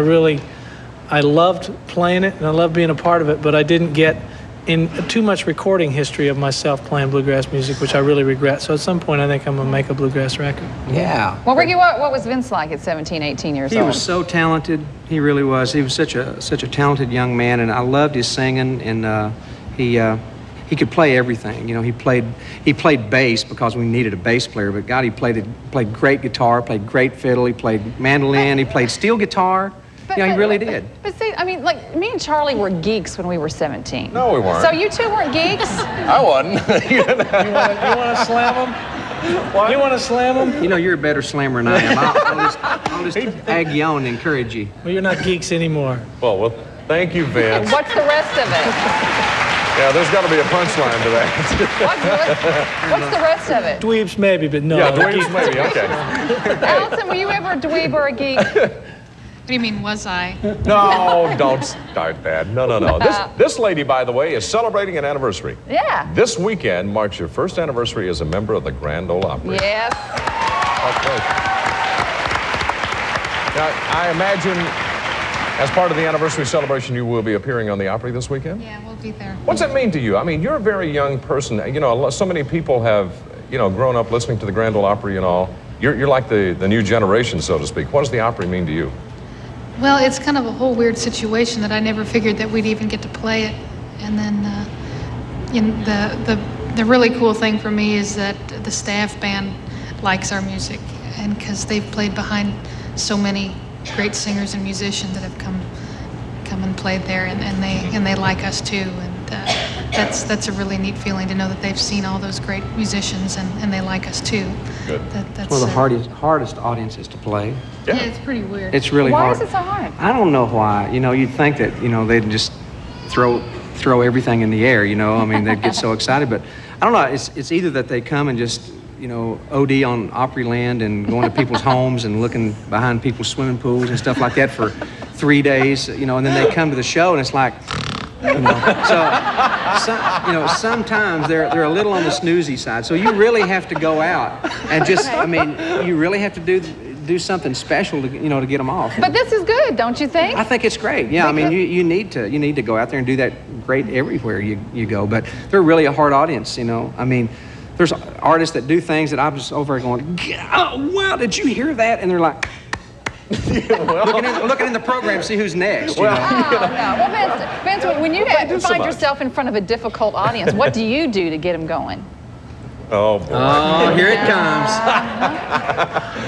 loved playing it and I loved being a part of it, but I didn't get in too much recording history of myself playing bluegrass music, which I really regret. So at some point, I think I'm going to make a bluegrass record. Yeah. Well, Ricky, what was Vince like at 17, 18 years old? He was so talented. He really was. He was such a talented young man, and I loved his singing, and he could play everything. You know, he played bass because we needed a bass player, but God, he played great guitar, played great fiddle, he played mandolin, he played steel guitar. He really did. But see, I mean, like, me and Charlie were geeks when we were 17. No, we weren't. So you two weren't geeks? I wasn't. You want to slam him? What? You want to slam him? You know, you're a better slammer than I am. I'll just egg you on and encourage you. Well, you're not geeks anymore. Well, thank you, Vince. What's the rest of it? Yeah, there's got to be a punchline to that. What's the rest of it? Dweebs maybe, but no. Yeah, dweebs maybe, okay. Allison, were you ever a dweeb or a geek? What do you mean, was I? No, don't start that. No. This lady, by the way, is celebrating an anniversary. Yeah. This weekend marks your first anniversary as a member of the Grand Ole Opry. Yes. Now, I imagine, as part of the anniversary celebration, you will be appearing on the Opry this weekend? Yeah, we'll be there. What's it mean to you? I mean, you're a very young person. You know, so many people have, you know, grown up listening to the Grand Ole Opry and all. You're like the new generation, so to speak. What does the Opry mean to you? Well, it's kind of a whole weird situation that I never figured that we'd even get to play it. And then the really cool thing for me is that the staff band likes our music, and because they've played behind so many great singers and musicians that have come and played there, and they like us too. And that's a really neat feeling to know that they've seen all those great musicians and they like us too. Good. That's one of the hardest audiences to play. Yeah, it's pretty weird. It's really Why hard. is it so hard? I don't know why. You know, you'd think that, you know, they'd just throw everything in the air, you know. I mean, they'd get so excited, but I don't know. It's either that they come and just, you know, OD on Opryland and going to people's homes and looking behind people's swimming pools and stuff like that for 3 days, you know, and then they come to the show and it's like, you know, you know, sometimes they're a little on the snoozy side. So you really have to go out and just, I mean, you really have to do something special to, you know, to get them off. But this is good, don't you think? I think it's great. Yeah, I mean, you need to go out there and do that great everywhere you go. But they're really a hard audience, you know. I mean, there's artists that do things that I'm just over there going, oh, wow, did you hear that? And they're like, looking in the program to see who's next. You know? Oh, no. Well, Vince, when you find yourself in front of a difficult audience, what do you do to get them going? Oh, boy. Oh, here it comes.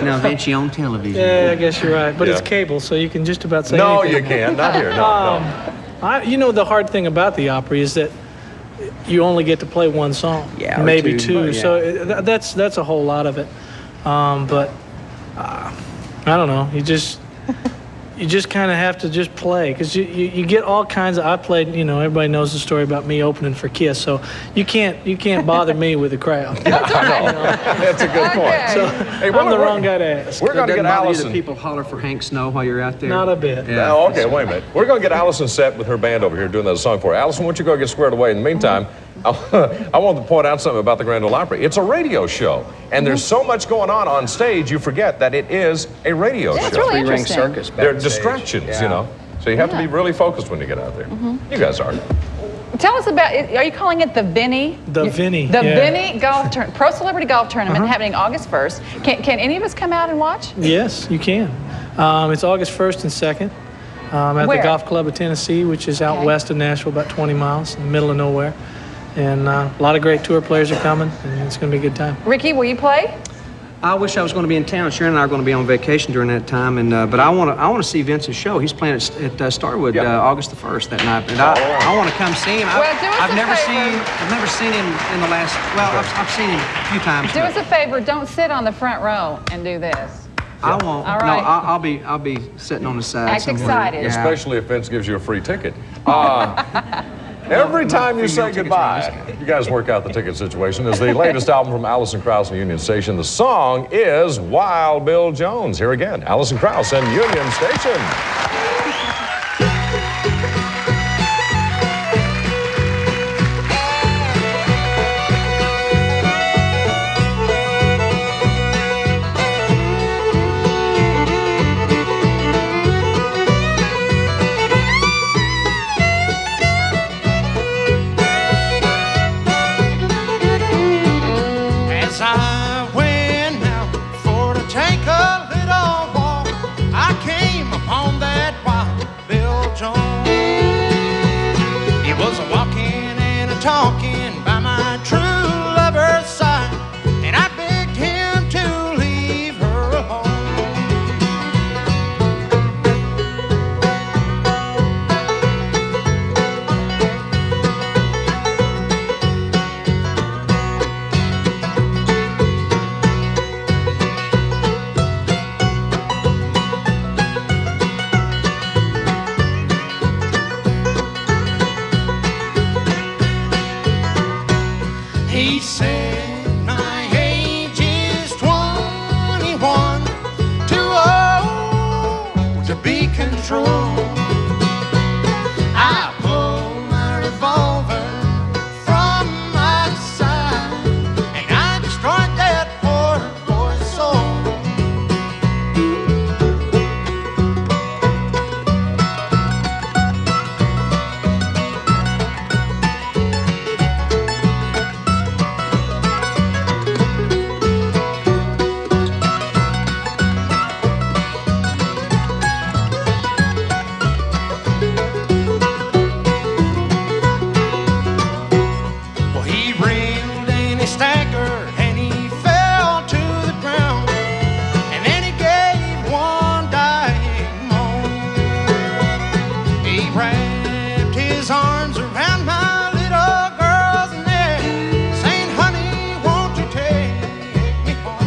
Now, Vince, you on television. Yeah, I guess you're right. But it's cable, so you can just about say No, anything. you can't. Not here. No. You know, the hard thing about the Opry is that you only get to play one song, yeah, maybe two. Yeah. So that's a whole lot of it. But I don't know. You just kind of have to just play, because you get all kinds of. I played, you know, everybody knows the story about me opening for Kiss, so you can't bother me with the crowd. That's right. You know? That's a good point. So hey, I'm the wrong guy to ask. We're going to get Allison. People holler for Hank Snow while you're out there. Not a bit. Yeah. Oh, okay, wait a minute. We're going to get Allison set with her band over here doing that song for her. Allison, why don't you go get squared away? In the meantime, I want to point out something about the Grand Ole Opry. It's a radio show, and there's so much going on stage, you forget that it is a radio show. It's really interesting. Circus. There are distractions, you know. So you have to be really focused when you get out there. You guys are. Tell us about it. Are you calling it the Vinny? The Vinny. The Vinny Golf Tournament, Pro Celebrity Golf Tournament, happening August 1st. Can any of us come out and watch? Yes, you can. It's August 1st and 2nd at Where? the Golf Club of Tennessee, which is out west of Nashville, about 20 miles in the middle of nowhere. And a lot of great tour players are coming, and it's going to be a good time. Ricky, will you play? I wish I was going to be in town. Sharon and I are going to be on vacation during that time, and but I want to see Vince's show. He's playing at Starwood August the 1st that night, and I want to come see him. I've never seen him in the last. Well, I've seen him a few times. Do us a favor. Don't sit on the front row and do this. I won't. All right. No, I'll be sitting on the side. Act somewhere. excited. Yeah. Especially if Vince gives you a free ticket. Every time you say goodbye, you guys work out the ticket situation. Is the latest album from Allison Krauss and Union Station. The song is Wild Bill Jones. Here again, Allison Krauss and Union Station. As I went out for to take a little walk, I came upon that Wild Bill Jones. He was a walking and a talking by my true lover's side, and I begged him to leave her alone. He said my age is 21, too old to be controlled. I pulled my revolver from my side and I destroyed that poor boy's soul. his arms around my little girl's neck, saying, honey, won't you take me home?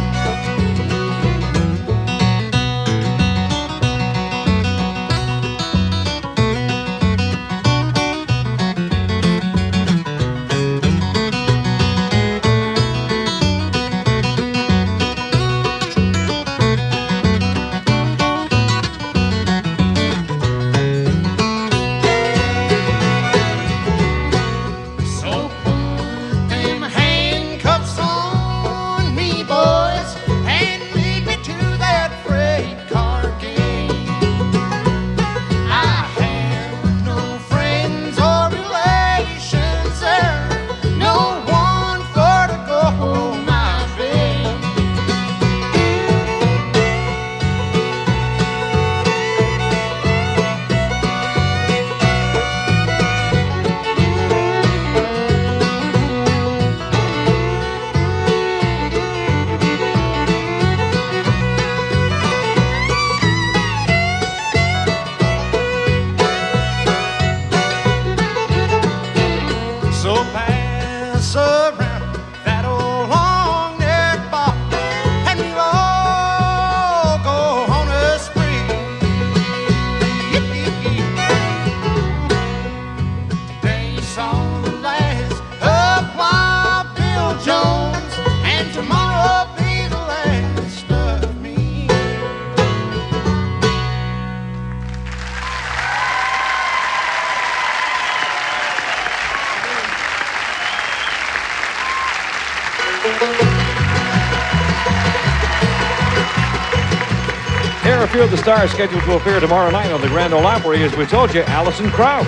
Here are a few of the stars scheduled to appear tomorrow night on the Grand Ole Opry. As we told you, Allison, Krauss,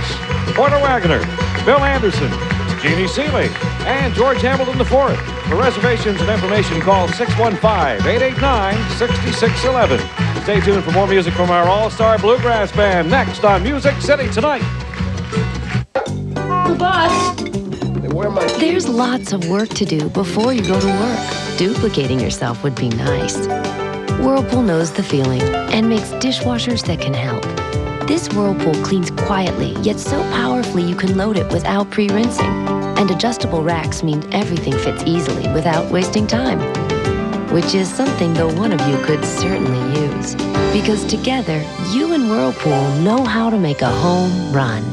Porter Wagoner, Bill Anderson, Jeannie Seeley, and George Hamilton IV. For reservations and information, call 615-889-6611. Stay tuned for more music from our all-star Bluegrass Band next on Music City Tonight. Boss. There's lots of work to do before you go to work. Duplicating yourself would be nice. Whirlpool knows the feeling and makes dishwashers that can help. This Whirlpool cleans quietly, yet so powerfully you can load it without pre-rinsing. And adjustable racks mean everything fits easily without wasting time. Which is something the one of you could certainly use. Because together, you and Whirlpool know how to make a home run.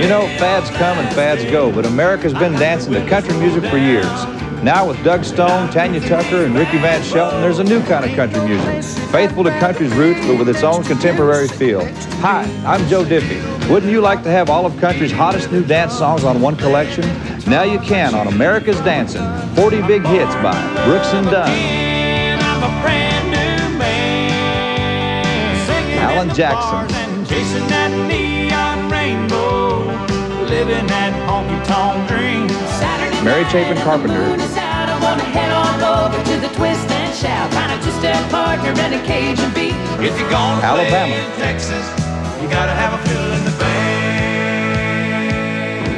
You know, fads come and fads go, but America's been dancing to country music for years. Now with Doug Stone, Tanya Tucker, and Ricky Van Shelton, there's a new kind of country music. Faithful to country's roots, but with its own contemporary feel. Hi, I'm Joe Diffie. Wouldn't you like to have all of country's hottest new dance songs on one collection? Now you can on America's Dancin', 40 big hits by Brooks and Dunn, Alan Jackson, Chasing that neon rainbow, living that honky-tonk dream. Mary Chapin Carpenter, I wanna head on over to the twist and shout, find a two-step partner and a Cajun beat. If you're gonna Alabama. play in Texas, you gotta have a fill in the band.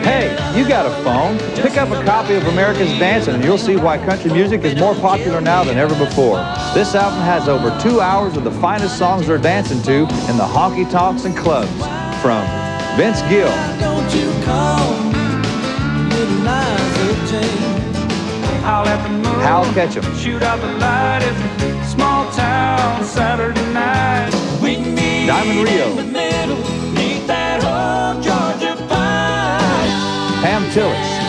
Hey, you got a phone? Pick up a copy of America's Dancin' and you'll see why country music is more popular now than ever before. This album has over 2 hours of the finest songs they're dancing to in the honky-tonks and clubs. From Vince Gill, Don't you call me little Liza Jane. I'll at the moon, Hal Ketchum, shoot out the light. It's a small town Saturday night. We meet Diamond Rio, in the middle, neath that old Georgia pine. Pam Tillis,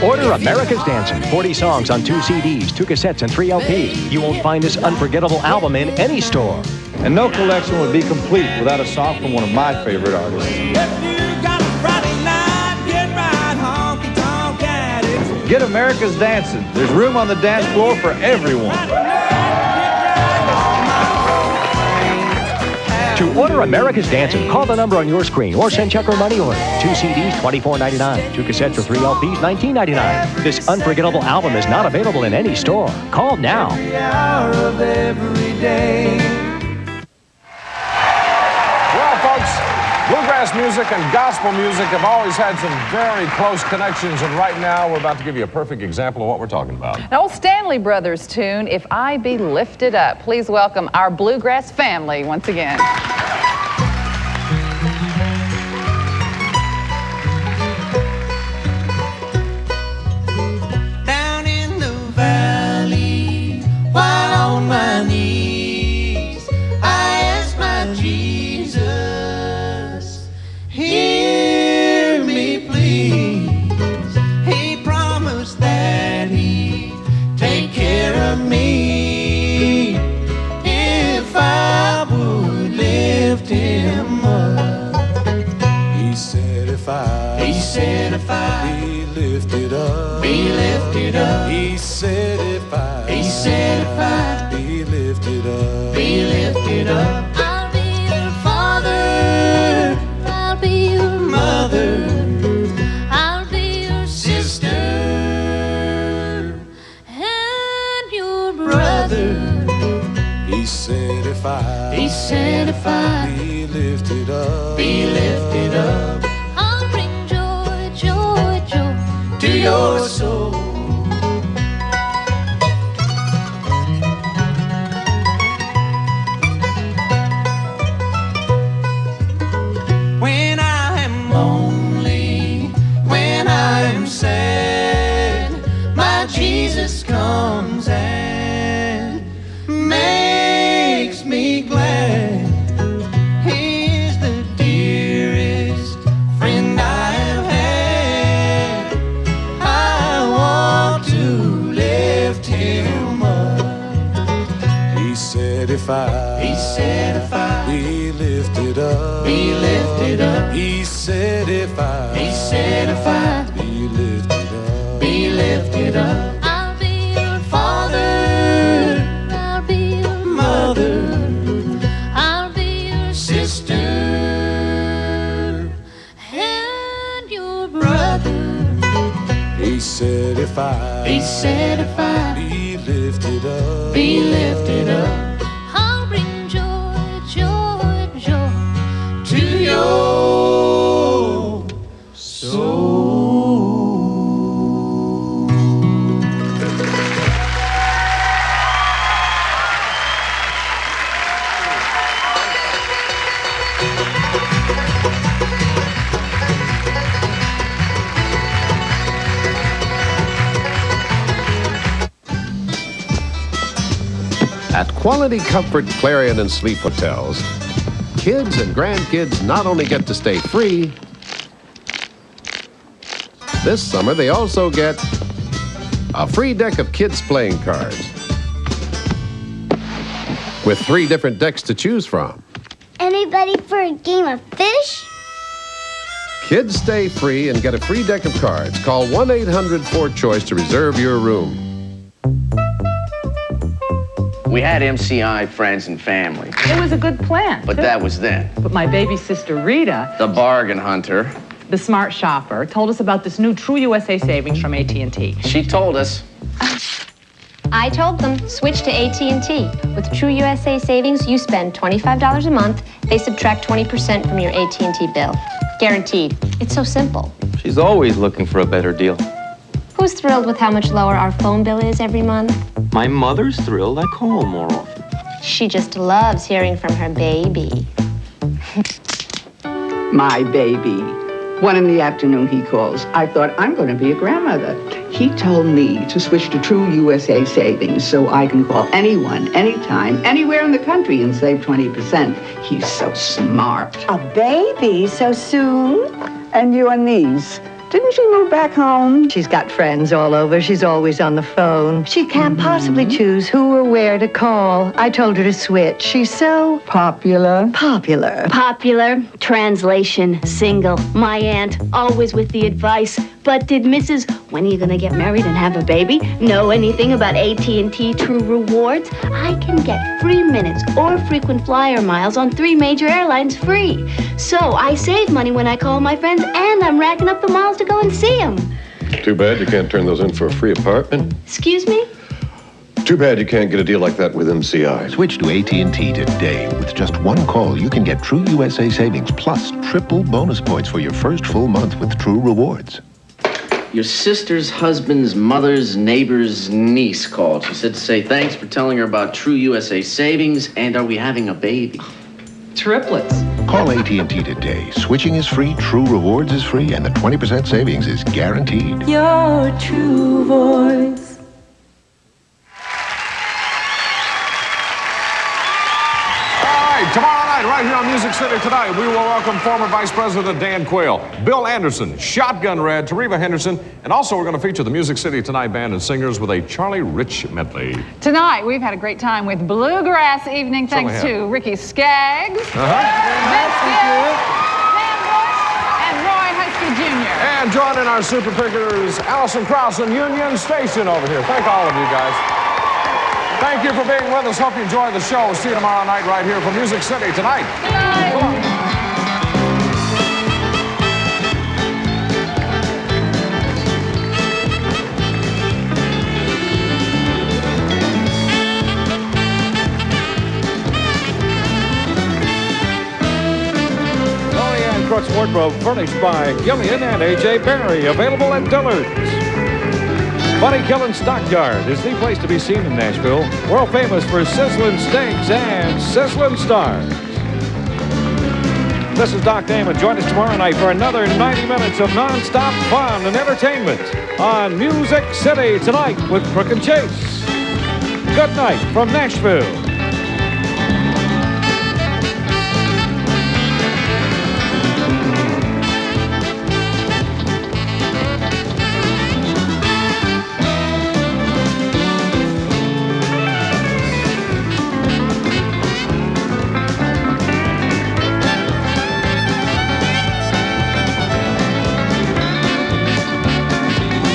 Order America's Dancin', 40 songs on 2 CDs, 2 cassettes, and 3 LPs. You won't find this unforgettable album in any store. and no collection would be complete without a song from one of my favorite artists. Get America's Dancin'. There's room on the dance floor for everyone. To order America's Dancin', call the number on your screen or send check or money order. 2 CDs, $24.99. 2 cassettes or 3 LPs, $19.99. This unforgettable album is not available in any store. Call now. Well, folks, Bluegrass Bluegrass music and gospel music have always had some very close connections, and right now we're about to give you a perfect example of what we're talking about. An old Stanley Brothers tune, If I Be Lifted Up. Please welcome our Bluegrass family once again. Down in the valley, while on my knees, I ask my Jesus, hear me please. He promised that he'd take care of me if I would lift him up. He said if I be lifted up, be lifted up. He said if I be lifted up, be lifted up. I'll be your father, I'll be your mother, I'll be your sister and your brother. He said if I be lifted up, be lifted up, I'll bring joy, joy, joy to your soul. When I am lonely, when I am sad, my Jesus comes and makes me glad. He's the dearest friend I've had. I want to lift him up. He said if I be lifted up, be lifted up. He said if I be lifted up, be lifted up. I'll be your father, I'll be your mother, I'll be your sister and your brother. He said if I be lifted up, be lifted up, I'll bring joy, joy, joy to your soul. At Quality Comfort Clarion and Sleep Hotels, kids and grandkids not only get to stay free, this summer they also get a free deck of kids' playing cards with 3 different decks to choose from. Anybody for a game of fish? Kids stay free and get a free deck of cards. Call 1-800-4CHOICE to reserve your room. We had MCI friends and family. It was a good plan. But too. that was then. But my baby sister Rita, The bargain hunter, the smart shopper, told us about this new True USA savings from AT&T. she told us. I told them, switch to AT&T. With True USA savings, you spend $25 a month. They subtract 20% from your AT&T bill. Guaranteed. It's so simple. She's always looking for a better deal. Who's thrilled with how much lower our phone bill is every month? My mother's thrilled. I call more often. She just loves hearing from her baby. My baby. 1 in the afternoon he calls. I thought, I'm going to be a grandmother. He told me to switch to True USA savings so I can call anyone, anytime, anywhere in the country and save 20%. He's so smart. A baby so soon? And your niece? Didn't she move back home? She's got friends all over. She's always on the phone. She can't possibly choose who or where to call. I told her to switch. She's so popular. Popular. Popular, translation, single. My aunt, always with the advice. But did Mrs. When are you gonna get married and have a baby know anything about AT&T True Rewards? I can get free minutes or frequent flyer miles on 3 major airlines free. So I save money when I call my friends, and I'm racking up the miles to go and see them. Too bad you can't turn those in for a free apartment. Excuse me? Too bad you can't get a deal like that with MCI. Switch to AT&T today. With just one call, you can get True USA savings plus triple bonus points for your first full month with True Rewards. Your sister's husband's mother's neighbor's niece called. She said to say thanks for telling her about True USA savings and are we having a baby? Triplets. Call AT&T today. Switching is free, True Rewards is free, and the 20% savings is guaranteed. Your true voice. Tomorrow night, right here on Music City Tonight, we will welcome former Vice President Dan Quayle, Bill Anderson, Shotgun Red, Teresa Henderson, and also we're going to feature the Music City Tonight band and singers with a Charlie Rich medley. Tonight, we've had a great time with Bluegrass Evening, thanks to Ricky Skaggs, Vince Gill, Dan Bush, and Roy Husky Jr. And joining our super pickers, Allison, Krauss, and Union Station over here. Thank all of you guys. Thank you for being with us. Hope you enjoy the show. See you tomorrow night right here from Music City Tonight. Good night. Crooks wardrobe furnished by Gillian and A.J. Berry. Available at Dillard's. Buddy Killen's Stockyard is the place to be seen in Nashville. World famous for sizzling steaks and sizzling stars. This is Doc Damon. Join us tomorrow night for another 90 minutes of non-stop fun and entertainment on Music City Tonight with Crook and Chase. Good night from Nashville.